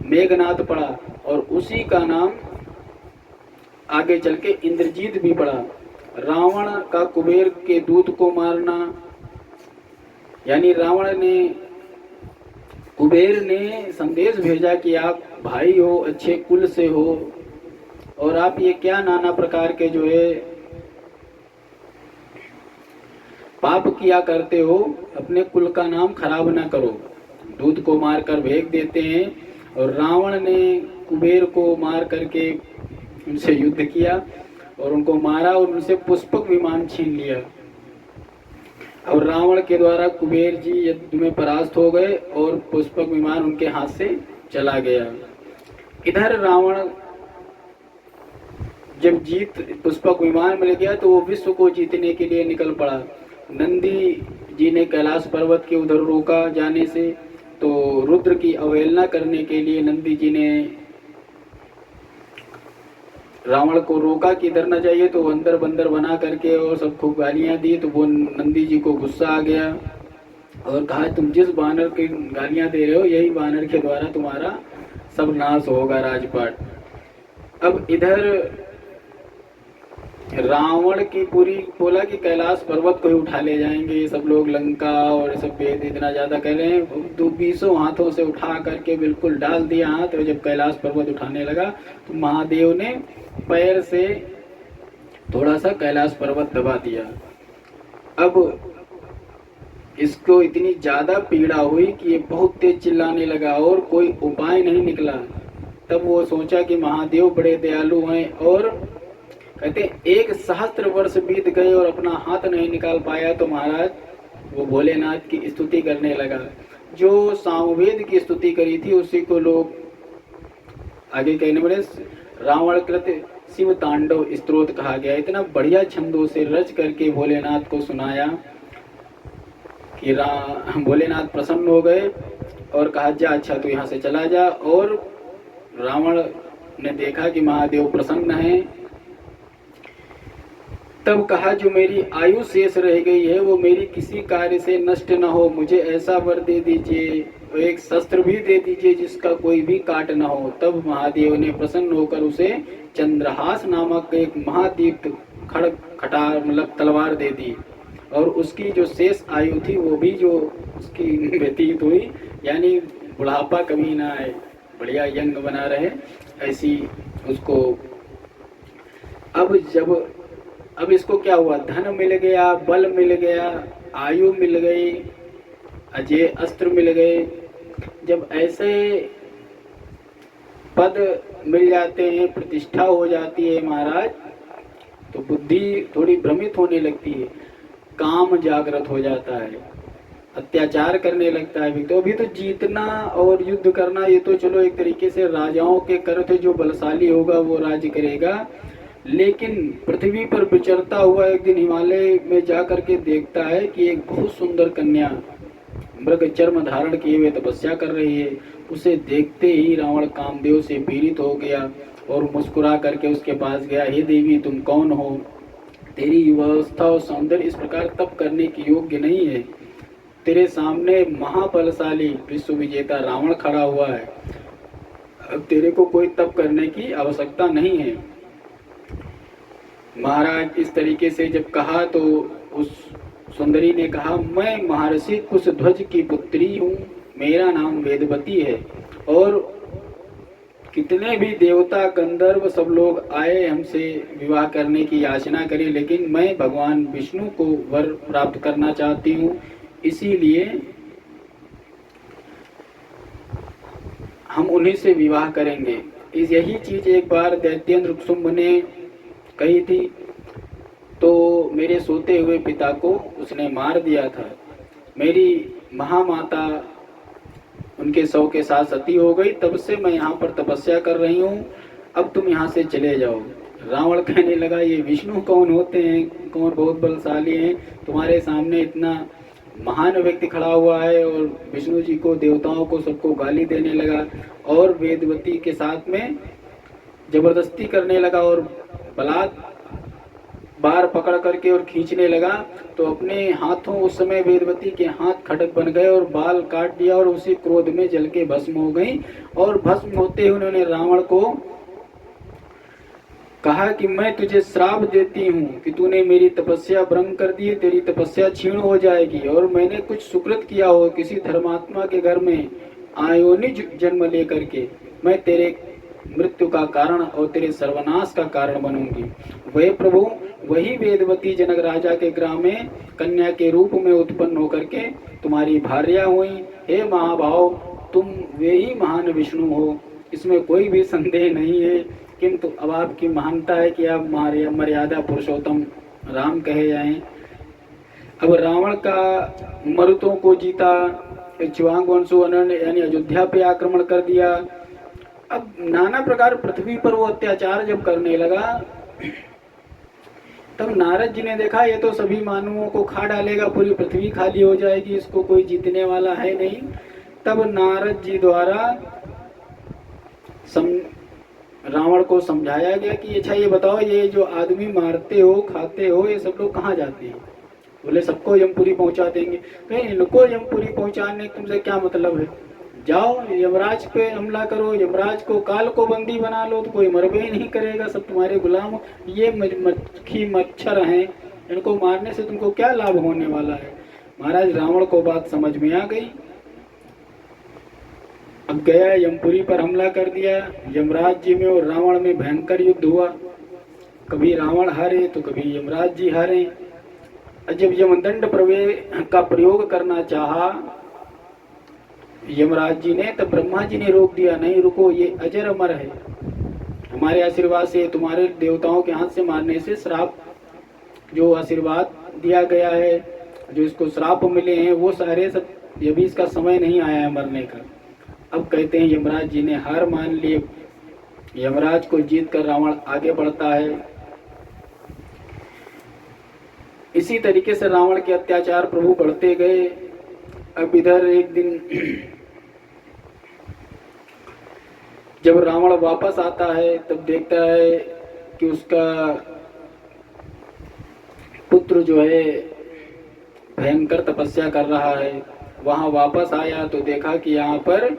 मेघनाद पड़ा और उसी का नाम आगे चल के इंद्रजीत भी पड़ा। रावण का कुबेर के दूत को मारना, यानी रावण ने कुबेर ने संदेश भेजा कि आप भाई हो, अच्छे कुल से हो और आप ये क्या नाना प्रकार के जो है पाप किया करते हो, अपने कुल का नाम खराब ना करो। दूत को मारकर भेज देते हैं और रावण ने कुबेर को मार करके उनसे युद्ध किया और उनको मारा और उनसे पुष्पक विमान छीन लिया और रावण के द्वारा कुबेर जी युद्ध में परास्त हो गए और पुष्पक विमान उनके हाथ से चला गया। इधर रावण जब पुष्पक विमान मिल गया तो वो विश्व को जीतने के लिए निकल पड़ा। नंदी जी ने कैलाश पर्वत के उधर रोका जाने से, तो रुद्र की अवहेलना करने के लिए नंदी जी ने रावण को रोका कि इधर न जाइए, तो अंदर बंदर बना करके और सब खूब गालियां दी। तो वो नंदी जी को गुस्सा आ गया और कहा तुम जिस बानर की गालियां दे रहे हो यही बानर के द्वारा तुम्हारा सब नाश होगा राजपाट। अब इधर रावण की पूरी बोला कि कैलाश पर्वत को ही उठा ले जाएंगे सब लोग, लंका और सब वेद इतना ज्यादा कह रहे हैं, तो 20 हाथों से उठा करके बिल्कुल डाल दिया हाथ। और जब कैलाश पर्वत उठाने लगा तो महादेव ने पैर से थोड़ा सा कैलाश पर्वत दबा दिया। अब इसको इतनी ज्यादा पीड़ा हुई कि ये बहुत तेज चिल्लाने लगा और कोई उपाय नहीं निकला। तब वो सोचा कि महादेव बड़े दयालु हैं, और कहते 1 सहस्त्र वर्ष बीत गए और अपना हाथ नहीं निकाल पाया। तो महाराज वो भोलेनाथ की स्तुति करने लगा। जो सामवेद की स्तुति करी थी उसी को लोग आगे कहने वाले रावण कृत शिव तांडव स्तोत्र कहा गया। इतना बढ़िया छंदों से रच करके भोलेनाथ को सुनाया कि भोलेनाथ प्रसन्न हो गए और कहा जा अच्छा तू यहाँ से चला जा। और रावण ने देखा कि महादेव प्रसन्न है, तब कहा जो मेरी आयु शेष रह गई है वो मेरी किसी कार्य से नष्ट न हो, मुझे ऐसा वर दे दीजिए, एक शस्त्र भी दे दीजिए जिसका कोई भी काट न हो। तब महादेव ने प्रसन्न होकर उसे चंद्रहास नामक एक महादीप्त खटार मतलब तलवार दे दी। और उसकी जो शेष आयु थी वो भी जो उसकी व्यतीत हुई, यानी बुढ़ापा कभी ना आए, बढ़िया यंग बना रहे, ऐसी उसको। अब इसको क्या हुआ, धन मिल गया, बल मिल गया, आयु मिल गई, अजय अस्त्र मिल गए। जब ऐसे पद मिल जाते हैं, प्रतिष्ठा हो जाती है महाराज, तो बुद्धि थोड़ी भ्रमित होने लगती है, काम जागृत हो जाता है, अत्याचार करने लगता है। तो अभी तो जीतना और युद्ध करना ये तो चलो एक तरीके से राजाओं के कर थे, जो बलशाली होगा वो राज्य करेगा। लेकिन पृथ्वी पर विचरता हुआ एक दिन हिमालय में जा करके देखता है कि एक बहुत सुंदर कन्या मृग चर्म धारण किए हुए तपस्या कर रही है। उसे देखते ही रावण कामदेव से पीड़ित हो गया और मुस्कुरा करके उसके पास गया, हे देवी तुम कौन हो, तेरी युवावस्था और सौंदर्य इस प्रकार तप करने की योग्य नहीं है, तेरे सामने महाबलशाली विश्व विजेता रावण खड़ा हुआ है, अब तेरे को कोई तप करने की आवश्यकता नहीं है। महाराज इस तरीके से जब कहा तो उस सुंदरी ने कहा, मैं महर्षि कुशध्वज की पुत्री हूँ, मेरा नाम वेदवती है, और कितने भी देवता गंधर्व सब लोग आए हमसे विवाह करने की याचना करें, लेकिन मैं भगवान विष्णु को वर प्राप्त करना चाहती हूँ, इसीलिए हम उन्हीं से विवाह करेंगे। यही चीज एक बार दैत्येंद्र शुंभ ने कही थी, तो मेरे सोते हुए पिता को उसने मार दिया था। मेरी महामाता उनके शव के साथ सती हो गई, तब से मैं यहाँ पर तपस्या कर रही हूँ, अब तुम यहाँ से चले जाओ। रावण कहने लगा, ये विष्णु कौन होते हैं, कौन बहुत बलशाली हैं, तुम्हारे सामने इतना महान व्यक्ति खड़ा हुआ है। और विष्णु जी को, देवताओं को, सबको गाली देने लगा और वेदवती के साथ में जबरदस्ती करने लगा और बलात् बार पकड़ करके और खींचने लगा। तो अपने हाथों, उस समय वेदवती के हाथ खड़क बन गए और बाल काट दिया और उसी क्रोध में जल के भस्म हो गई। और भस्म होते हुए उन्होंने रावण को कहा कि मैं तुझे श्राप देती हूँ कि तूने मेरी तपस्या भंग कर दी, तेरी तपस्या क्षीण हो जाएगी, और मैंने कुछ सुकृत किया हो किसी धर्मात्मा के घर में आयोनिज जन्म लेकर के, मैं तेरे मृत्यु का कारण और तेरे सर्वनाश का कारण बनूंगी। वह प्रभु वही वेदवती जनक राजा के ग्राम में कन्या के रूप में उत्पन्न होकर के तुम्हारी भार्या हुई। हे महाभाव, तुम वे ही महान विष्णु हो, इसमें कोई भी संदेह नहीं है, किंतु अब आपकी महानता है कि आप मर्यादा पुरुषोत्तम राम कहे जाएं। अब रावण का मरुतों को जीता, इक्ष्वाकु वंशु यानी अयोध्या पे आक्रमण कर दिया। अब नाना प्रकार पृथ्वी पर वो अत्याचार जब करने लगा, तब नारद जी ने देखा ये तो सभी मानवों को खा डालेगा, पूरी पृथ्वी खाली हो जाएगी, इसको कोई जीतने वाला है नहीं। तब नारद जी द्वारा रावण को समझाया गया कि अच्छा ये बताओ, ये जो आदमी मारते हो, खाते हो, ये सब लोग कहाँ जाते हैं? बोले सबको यमपुरी पहुंचा देंगे। तो इनको यमपुरी पहुंचाने तुमसे क्या मतलब है? जाओ यमराज पे हमला करो, यमराज को काल को बंदी बना लो तो कोई मरबे ही नहीं करेगा, सब तुम्हारे गुलाम हो। ये मक्खी मच्छर हैं, इनको मारने से तुमको क्या लाभ होने वाला है। महाराज रावण को बात समझ में आ गई। अब गया यमपुरी पर हमला कर दिया। यमराज जी में और रावण में भयंकर युद्ध हुआ। कभी रावण हारे तो कभी यमराज जी हारे। जब यमदंड का प्रयोग करना चाहा यमराज जी ने, तब ब्रह्मा जी ने रोक दिया, नहीं रुको, ये अजर अमर है, हमारे आशीर्वाद से, तुम्हारे देवताओं के हाथ से मारने से श्राप, जो आशीर्वाद दिया गया है, जो इसको श्राप मिले हैं वो सारे सब, ये भी इसका समय नहीं आया है मरने का। अब कहते हैं यमराज जी ने हार मान लिए। यमराज को जीत कर रावण आगे बढ़ता है। इसी तरीके से रावण के अत्याचार प्रभु बढ़ते गए। अब इधर एक दिन जब रावण वापस आता है तब देखता है कि उसका पुत्र जो है भयंकर तपस्या कर रहा है। वहां वापस आया तो देखा कि यहाँ पर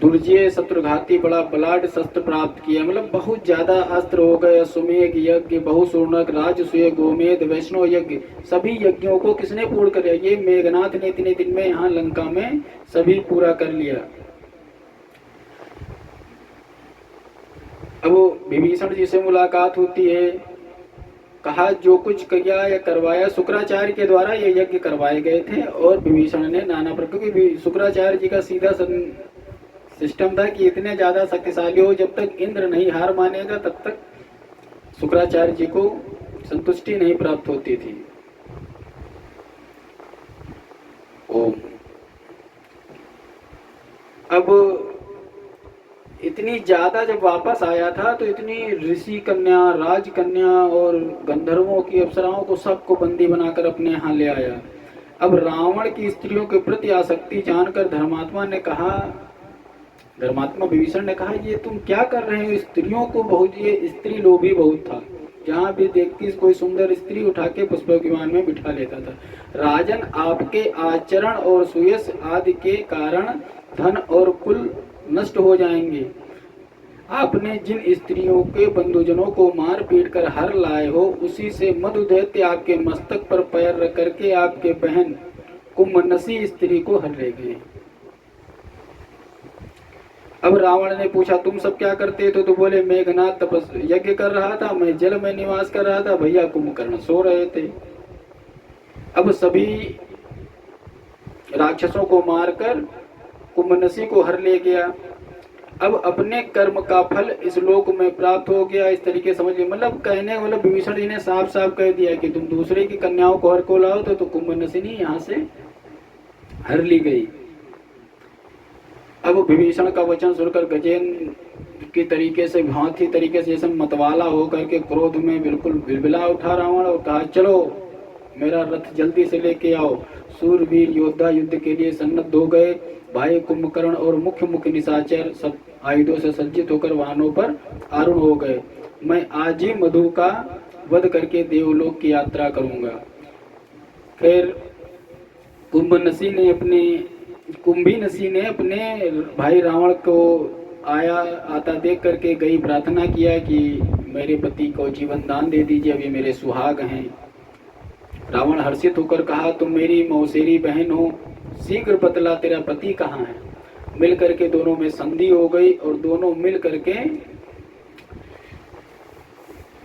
दुर्जय शत्रुघाती बड़ा बलाढ्य शस्त्र प्राप्त किया, मतलब बहुत ज्यादा अस्त्र हो गए। अश्वमेघ यज्ञ, बहुसूर्णक, राजसूय, गोमेध, वैष्णव यज्ञ, सभी यज्ञों को किसने पूर्ण कर लिया? ये मेघनाथ ने इतने दिन में यहाँ लंका में सभी पूरा कर लिया। अब विभीषण जी से मुलाकात होती है। कहा जो कुछ किया या करवाया शुक्राचार्य के द्वारा ये यज्ञ करवाए गए थे, और विभीषण ने नाना प्रकार, क्योंकि शुक्राचार्य जी का सीधा सिस्टम था कि इतने ज्यादा शक्तिशाली हो, जब तक इंद्र नहीं हार मानेगा तब तक शुक्राचार्य जी को संतुष्टि नहीं प्राप्त होती थी। ओम। अब इतनी ज्यादा जब वापस आया था तो इतनी ऋषि कन्या, राजकन्या और गंधर्वों की अप्सराओं को सबको बंदी बनाकर अपने यहाँ ले आया। अब रावण की स्त्रियों के प्रति आसक्ति जानकर धर्मात्मा विभीषण ने कहा ये तुम क्या कर रहे हो? स्त्रियों को बहुत, ये स्त्री लोभी बहुत था, जहाँ भी देखती कोई सुंदर स्त्री उठा के पुष्पक विमान में बिठा लेता था। राजन, आपके आचरण और सुयश आदि के कारण धन और कुल नष्ट हो जाएंगे। आपने जिन स्त्रियों के बंधुजनों को मार पीट कर हर लाए हो, उसी से मधु दैत्य आपके मस्तक पर पैर रख करके आपके बहन कुंभनसी स्त्री को हर ले गए। अब रावण ने पूछा तुम सब क्या करते थे? तो बोले मेघनाथ तपस यज्ञ कर रहा था, मैं जल में निवास कर रहा था, भैया कुंभकर्ण सो रहे थे। अब सभी राक्षसों को मारकर कुंभनसी को हर ले गया। अब अपने कर्म का फल इस लोक में प्राप्त हो गया, इस तरीके समझिए। मतलब कहने मतलब विभीषण जी ने साफ साफ कह दिया कि तुम दूसरे की कन्याओं को हर को लाओ, तो कुंभनसिनी यहाँ से हर ली गई। अब विभीषण का वचन सुनकर गजेंद्र की तरीके से, हाथी तरीके से जैसे मतवाला होकर के क्रोध में बिल्कुल बिलबिला उठा रावण और कहा चलो मेरा रथ जल्दी से लेके आओ। सूरवीर योद्धा युद्ध के लिए सन्नद्ध हो गए। भाई कुंभकर्ण और मुख्य मुख्य निशाचर सब आयुधों से सज्जित होकर वाहनों पर आरूढ़ हो गए। मैं आज ही मधु का वध करके देवलोक की यात्रा करूंगा। फिर कुंभी नसी ने अपने भाई रावण को आता देख करके गई, प्रार्थना किया कि मेरे पति को जीवन दान दे दीजिए, अभी मेरे सुहाग हैं। रावण हर्षित होकर कहा तुम मेरी मौसेरी बहन हो, शीघ्र बतला तेरा पति कहाँ है। मिल करके दोनों में संधि हो गई और दोनों मिल करके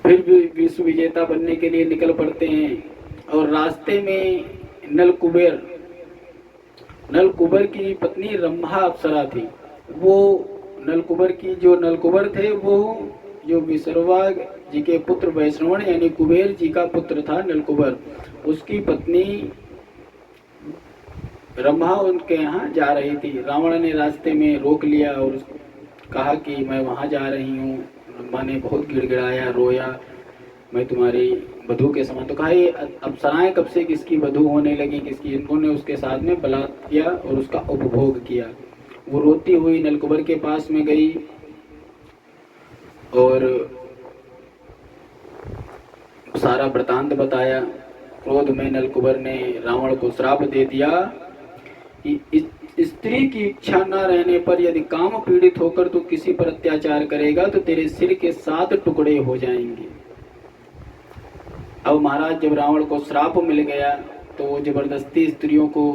फिर विश्व विजेता बनने के लिए निकल पड़ते हैं। और रास्ते में नलकुबर की पत्नी रंभा अप्सरा थी। वो नलकुबर थे वो जो विसर्वा जी के पुत्र वैष्णवन यानी कुबेर जी का पुत्र था नलकुबर, उसकी पत्नी रंभा उनके यहाँ जा रही थी। रावण ने रास्ते में रोक लिया और कहा कि मैं वहाँ जा रही हूँ। रंभा ने बहुत गिड़गिड़ाया, रोया, मैं तुम्हारी वधू के समान। तो कहा ये अप्सराएं कब से किसकी वधू होने लगी, किसकी? इन्होंने उसके साथ में बलात्कार किया और उसका उपभोग किया। वो रोती हुई नलकुबर के पास में गई और सारा वृतांत बताया। क्रोध में नलकुबर ने रावण को श्राप दे दिया कि स्त्री की इच्छा न रहने पर यदि काम पीड़ित होकर तू किसी पर अत्याचार करेगा तो तेरे सिर के 7 टुकड़े हो जाएंगे। अब महाराज जब रावण को श्राप मिल गया तो वो जबरदस्ती स्त्रियों को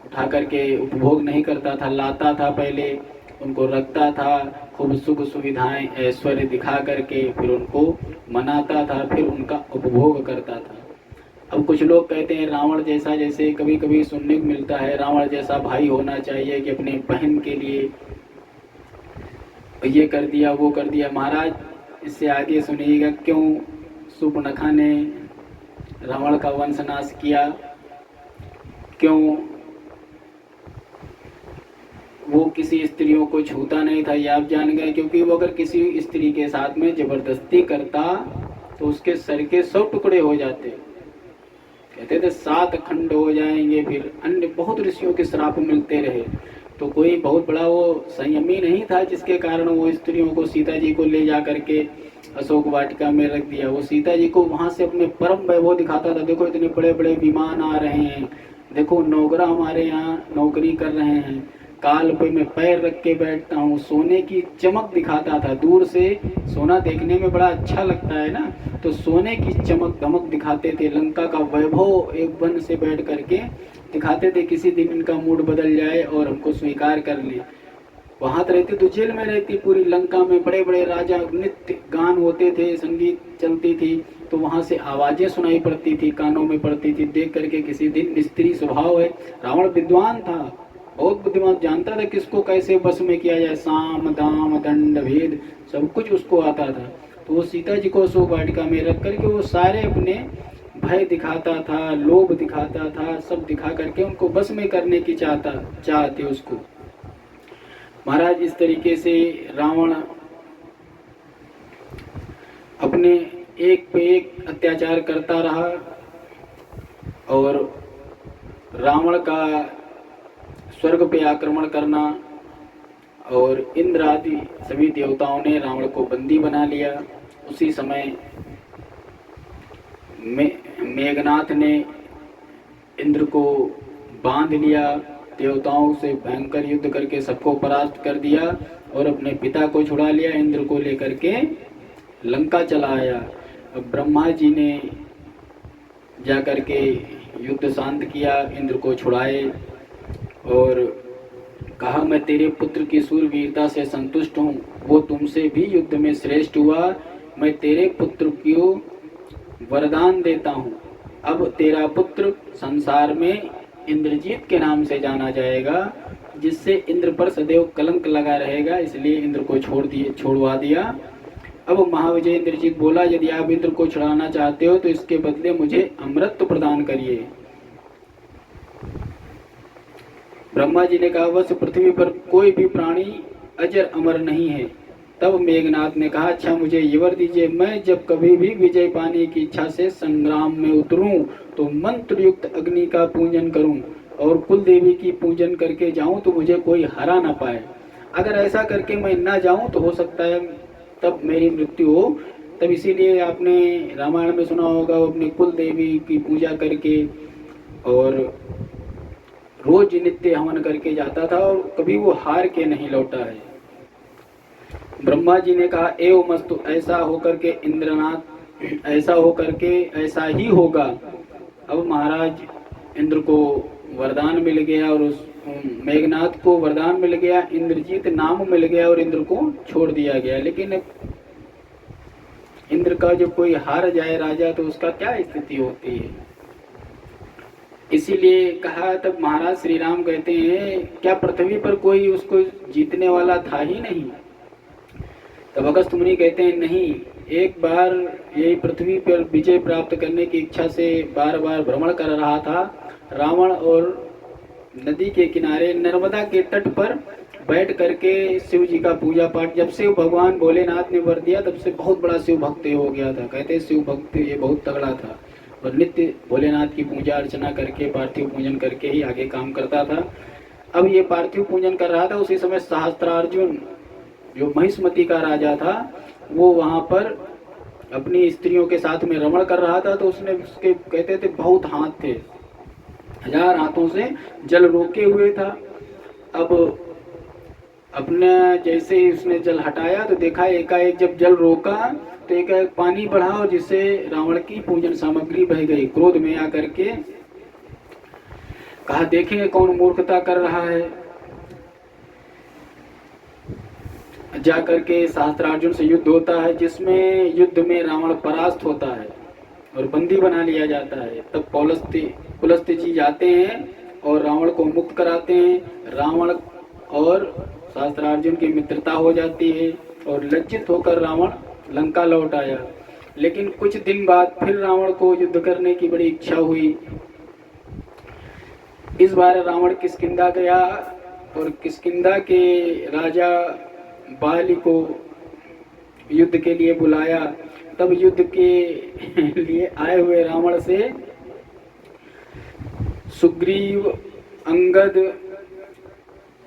उठा करके उपभोग नहीं करता था, लाता था, पहले उनको रखता था, खूब सुख सुविधाएं ऐश्वर्य दिखा करके फिर उनको मनाता था, फिर उनका उपभोग करता था। अब कुछ लोग कहते हैं रावण जैसा, जैसे कभी कभी सुनने को मिलता है, रावण जैसा भाई होना चाहिए कि अपने बहन के लिए ये कर दिया वो कर दिया। महाराज इससे आगे सुनिएगा क्यों सुपर्णखा ने रावण का वंशनाश किया, क्यों वो किसी स्त्रियों को छूता नहीं था, ये आप जान गए। क्योंकि वो अगर किसी स्त्री के साथ में जबरदस्ती करता तो उसके सर के 100 टुकड़े हो जाते, कहते थे 7 खंड हो जाएंगे। फिर अन्य बहुत ऋषियों के श्राप मिलते रहे, तो कोई बहुत बड़ा वो संयमी नहीं था जिसके कारण वो स्त्रियों को सीता जी को ले जा करके अशोक वाटिका में रख दिया। वो सीता जी को वहां से अपने परम वैभव दिखाता था, देखो इतने बड़े बड़े विमान आ रहे हैं, देखो नौकरा हमारे यहाँ नौकरी कर रहे हैं, काल पे मैं पैर रख के बैठता हूँ, सोने की चमक दिखाता था। दूर से सोना देखने में बड़ा अच्छा लगता है ना, तो सोने की चमक धमक दिखाते थे, लंका का वैभव एक वन से बैठ करके दिखाते थे। किसी दिन इनका मूड बदल जाए और हमको स्वीकार कर ले। वहां तो रहती तो जेल में रहती, पूरी लंका में बड़े बड़े राजा, नित्य गान होते थे, संगीत चलती थी, तो वहां से आवाजें सुनाई पड़ती थी, कानों में पड़ती थी। देख करके किसी दिन स्त्री स्वभाव है, रावण विद्वान था, बहुत बुद्धिमान, जानता था किसको कैसे वश में किया जाए, साम दाम दंड भेद सब कुछ उसको आता था। तो वो सीता जी को अशोक वाटिका में रख करके वो सारे अपने भय दिखाता था, लोभ दिखाता था, सब दिखा करके उनको बस में करने की चाहते उसको। महाराज इस तरीके से रावण अपने एक पे एक अत्याचार करता रहा और रावण का स्वर्ग पे आक्रमण करना, और इंद्र आदि सभी देवताओं ने रावण को बंदी बना लिया। उसी समय मेघनाथ ने इंद्र को बांध लिया, देवताओं से भयंकर युद्ध करके सबको परास्त कर दिया और अपने पिता को छुड़ा लिया। इंद्र को लेकर के लंका चला आया। अब ब्रह्मा जी ने जाकर के युद्ध शांत किया, इंद्र को छुड़ाए और कहा मैं तेरे पुत्र की सूरवीरता से संतुष्ट हूँ, वो तुमसे भी युद्ध में श्रेष्ठ हुआ, मैं तेरे पुत्र को वरदान देता हूँ, अब तेरा पुत्र संसार में इंद्रजीत के नाम से जाना जाएगा, जिससे इंद्र पर सदैव कलंक लगा रहेगा। इसलिए इंद्र को छोड़वा दिया। अब महाविजय इंद्रजीत बोला यदि आप इंद्र को छुड़ाना चाहते हो तो इसके बदले मुझे अमृत प्रदान करिए। ब्रह्मा जी ने कहा बस पृथ्वी पर कोई भी प्राणी अजर अमर नहीं है। तब मेघनाथ ने कहा अच्छा मुझे ये वर दीजिए, मैं जब कभी भी विजय पाने की इच्छा से संग्राम में उतरूं तो मंत्र युक्त अग्नि का पूजन करूं और कुल देवी की पूजन करके जाऊं तो मुझे कोई हरा ना पाए। अगर ऐसा करके मैं ना जाऊं तो हो सकता है तब मेरी मृत्यु हो। तब इसीलिए आपने रामायण में सुना होगा वो अपनी कुल देवी की पूजा करके और रोज नित्य हवन करके जाता था और कभी वो हार के नहीं लौटा है। ब्रह्मा जी ने कहा एवं मस्तु, ऐसा होकर के इंद्रनाथ, ऐसा होकर के ऐसा ही होगा। अब महाराज इंद्र को वरदान मिल गया और उस मेघनाथ को वरदान मिल गया, इंद्रजीत नाम मिल गया और इंद्र को छोड़ दिया गया। लेकिन इंद्र का जब कोई हार जाए राजा तो उसका क्या स्थिति होती है। इसीलिए कहा तब महाराज श्री राम कहते हैं क्या पृथ्वी पर कोई उसको जीतने वाला था ही नहीं। तब अगस्त मुनि कहते हैं नहीं, एक बार यही पृथ्वी पर विजय प्राप्त करने की इच्छा से बार बार भ्रमण कर रहा था रावण और नदी के किनारे नर्मदा के तट पर बैठ करके शिव जी का पूजा पाठ, जब से भगवान भोलेनाथ ने वर दिया तब से बहुत बड़ा शिव भक्त हो गया था। कहते शिव भक्त ये बहुत तगड़ा था और नित्य भोलेनाथ की पूजा अर्चना करके पार्थिव पूजन करके ही आगे काम करता था। अब ये पार्थिव पूजन कर रहा था, उसी समय सहस्त्रार्जुन जो महिष्मती का राजा था वो वहां पर अपनी स्त्रियों के साथ में रमण कर रहा था। तो उसने उसके कहते थे बहुत हाथ थे, 1000 हाथों से जल रोके हुए था। अब अपने जैसे ही उसने जल हटाया तो देखा एकाएक जब जल रोका तो एकाएक पानी बढ़ा और जिससे रावण की पूजन सामग्री बह गई। क्रोध में आकर के कहा देखेंगे कौन मूर्खता कर रहा है। जाकर के सहस्त्रार्जुन से युद्ध होता है, जिसमें युद्ध में रावण परास्त होता है और बंदी बना लिया जाता है। तब पुलस्त्य जी जाते हैं और रावण को मुक्त कराते हैं। रावण और सहस्त्रार्जुन की मित्रता हो जाती है और लज्जित होकर रावण लंका लौट आया। लेकिन कुछ दिन बाद फिर रावण को युद्ध करने की बड़ी इच्छा हुई। इस बार रावण किष्किंधा गया और किष्किंधा के राजा बाली को युद्ध के लिए बुलाया। तब युद्ध के लिए आए हुए रावण से सुग्रीव, अंगद,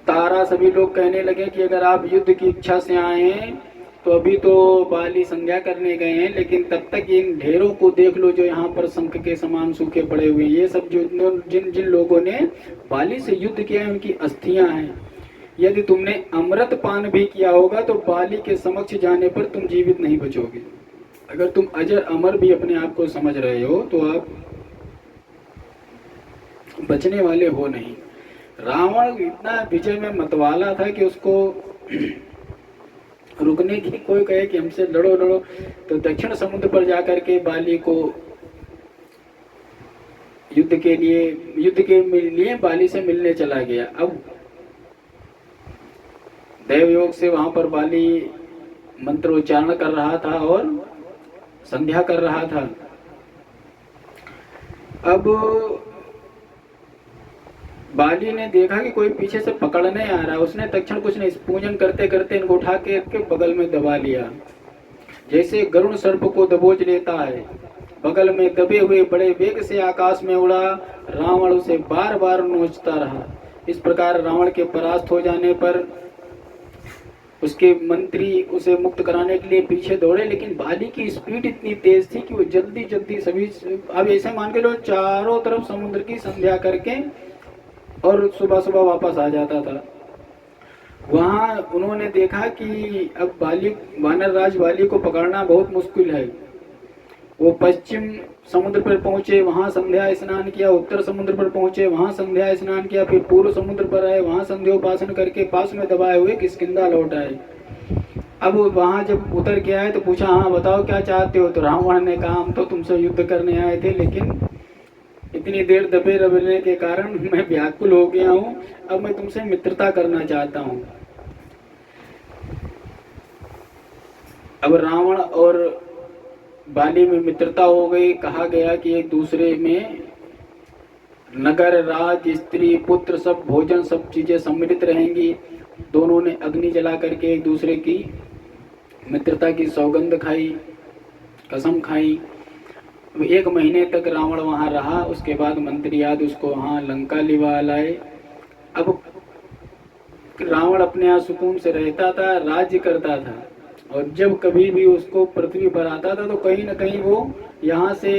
तारा सभी लोग कहने लगे कि अगर आप युद्ध की इच्छा से आए हैं तो अभी तो बाली संज्ञा करने गए हैं, लेकिन तब तक इन ढेरों को देख लो जो यहाँ पर शंख के समान सूखे पड़े हुए हैं। ये सब जो जिन जिन लोगों ने बाली से युद्ध किया है उनकी अस्थियां हैं। यदि तुमने अमृत पान भी किया होगा तो बाली के समक्ष जाने पर तुम जीवित नहीं बचोगे। अगर तुम अजर अमर भी अपने आप को समझ रहे हो तो आप बचने वाले हो नहीं। रावण इतना विजय में मतवाला था कि उसको रुकने की कोई कहे कि हमसे लड़ो लड़ो तो दक्षिण समुद्र पर जाकर के बाली को युद्ध के लिए बाली से मिलने चला गया। अब देवयोग से वहां पर बाली मंत्र उच्चारण कर रहा था और संध्या कर रहा था। अब बाली ने देखा कि कोई पीछे से पकड़ने आ रहा है। उसने तक्षण कुछ नहीं, पूजन करते करते इनको उठा के बगल में दबा लिया। जैसे गरुड़ सर्प को दबोच लेता है, बगल में दबे हुए बड़े वेग से आकाश में उड़ा। रावण उसे बार बार नोचता रहा। इस प्रकार रावण के परास्त हो जाने पर उसके मंत्री उसे मुक्त कराने के लिए पीछे दौड़े, लेकिन बाली की स्पीड इतनी तेज थी कि वो जल्दी जल्दी सभी, अब ऐसे मान के लो चारों तरफ समुद्र की संध्या करके और सुबह सुबह वापस आ जाता था। वहां उन्होंने देखा कि अब वानर राज बाली को पकड़ना बहुत मुश्किल है। वो पश्चिम समुद्र पर पहुंचे, वहां संध्या स्नान किया, उत्तर समुद्र पर पहुंचे, वहां संध्या स्नान किया, फिर पूर्व समुद्र पर आए, वहां संध्योपासन करके पास में दबाए हुए किष्किंधा लौट आए। अब वहां जब उतर के आए तो पूछा, हाँ बताओ क्या चाहते हो। तो रावण ने कहा, हम तो तुमसे युद्ध करने आए थे, लेकिन इतनी देर दबे रहने के कारण मैं व्याकुल हो गया हूँ। अब मैं तुमसे मित्रता करना चाहता हूँ। अब रावण और बाली में मित्रता हो गई। कहा गया कि एक दूसरे में नगर, राज, स्त्री, पुत्र, सब भोजन, सब चीजें सम्मिलित रहेंगी। दोनों ने अग्नि जला करके एक दूसरे की मित्रता की सौगंध खाई, कसम खाई। 1 महीने तक रावण वहां रहा। उसके बाद मंत्री आदि उसको वहां लंका लिवा लाए। अब रावण अपने यहाँ सुकून से रहता था, राज्य करता था, और जब कभी भी उसको पृथ्वी पर आता था तो कहीं न कहीं वो यहाँ से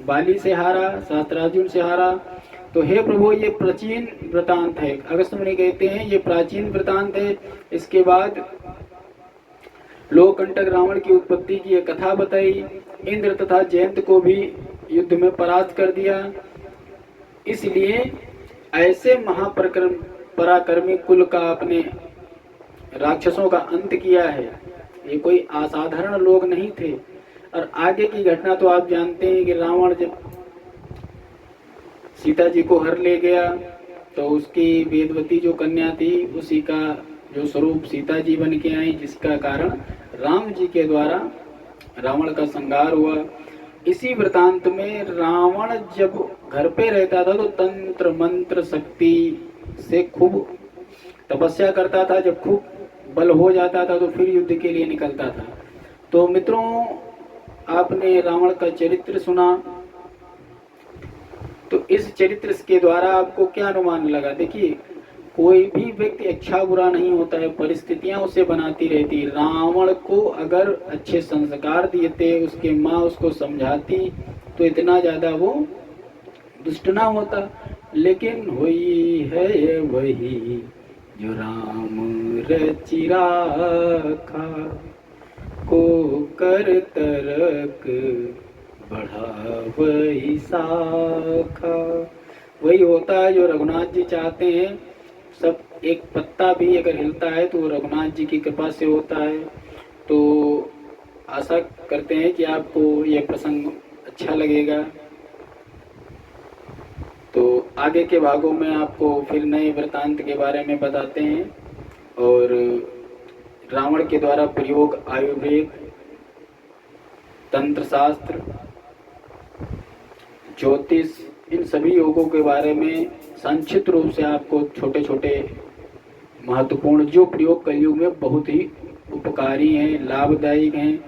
बाली से हारा, सहस्त्रार्जुन से हारा। तो हे प्रभु, ये प्राचीन वृतांत है। अगस्त्य मुनि कहते हैं ये प्राचीन वृतांत है। इसके बाद लोककंटक रावण की उत्पत्ति की एक कथा बताई। इंद्र तथा जयंत को भी युद्ध में परास्त कर दिया। इसलिए ऐसे पराक्रमी कुल का अपने राक्षसों का अंत किया है। ये कोई असाधारण लोग नहीं थे। और आगे की घटना तो आप जानते हैं कि रावण जब सीता जी को हर ले गया तो उसकी वेदवती जो कन्या थी उसी का जो स्वरूप सीता जी बन के आई, जिसका कारण राम जी के द्वारा रावण का संहार हुआ। इसी वृतांत में रावण जब घर पे रहता था तो तंत्र मंत्र शक्ति से खूब तपस्या करता था। जब खूब बल हो जाता था तो फिर युद्ध के लिए निकलता था। तो मित्रों, आपने रावण का चरित्र सुना, तो इस चरित्र के द्वारा आपको क्या अनुमान लगा? देखिए, कोई भी व्यक्ति अच्छा बुरा नहीं होता है, परिस्थितियां उसे बनाती रहती। रावण को अगर अच्छे संस्कार दिए, उसके माँ उसको समझाती तो इतना ज्यादा वो दुष्ट ना होता। लेकिन हुई है वही जो राम रचि राखा, को कर तरक बढ़ावई शाखा। वही होता है जो रघुनाथ जी चाहते हैं। सब एक पत्ता भी अगर हिलता है तो वो रघुनाथ जी की कृपा से होता है। तो आशा करते हैं कि आपको ये प्रसंग अच्छा लगेगा। तो आगे के भागों में आपको फिर नए वृतांत के बारे में बताते हैं और रावण के द्वारा प्रयोग आयुर्वेद, तंत्र शास्त्र, ज्योतिष, इन सभी योगों के बारे में संक्षिप्त रूप से आपको छोटे छोटे महत्वपूर्ण जो प्रयोग कलयुग में बहुत ही उपकारी हैं, लाभदायक हैं,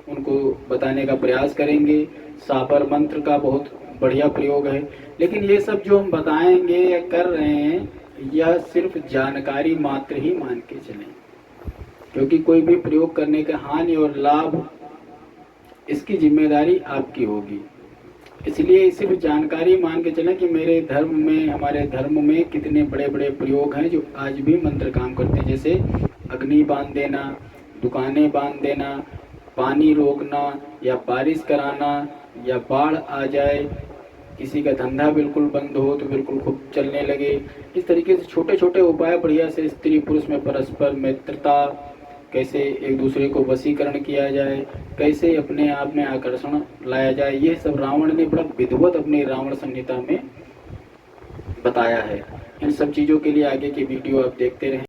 उनको बताने का प्रयास करेंगे। साबर मंत्र का बहुत बढ़िया प्रयोग है। लेकिन ये सब जो हम बताएंगे या कर रहे हैं यह सिर्फ जानकारी मात्र ही मान के चलें, क्योंकि कोई भी प्रयोग करने का हानि और लाभ इसकी जिम्मेदारी आपकी होगी। इसलिए सिर्फ जानकारी मान के चलें कि मेरे धर्म में, हमारे धर्म में कितने बड़े बड़े प्रयोग हैं जो आज भी मंत्र काम करते हैं। जैसे अग्नि बांध देना, दुकानें बांध देना, पानी रोकना या बारिश कराना, या बाढ़ आ जाए, किसी का धंधा बिल्कुल बंद हो तो बिल्कुल खूब चलने लगे। इस तरीके से छोटे छोटे उपाय बढ़िया से स्त्री पुरुष में परस्पर मित्रता, कैसे एक दूसरे को वशीकरण किया जाए, कैसे अपने आप में आकर्षण लाया जाए, ये सब रावण ने बड़ा विधिवत अपनी रावण संहिता में बताया है। इन सब चीज़ों के लिए आगे की वीडियो आप देखते रहें।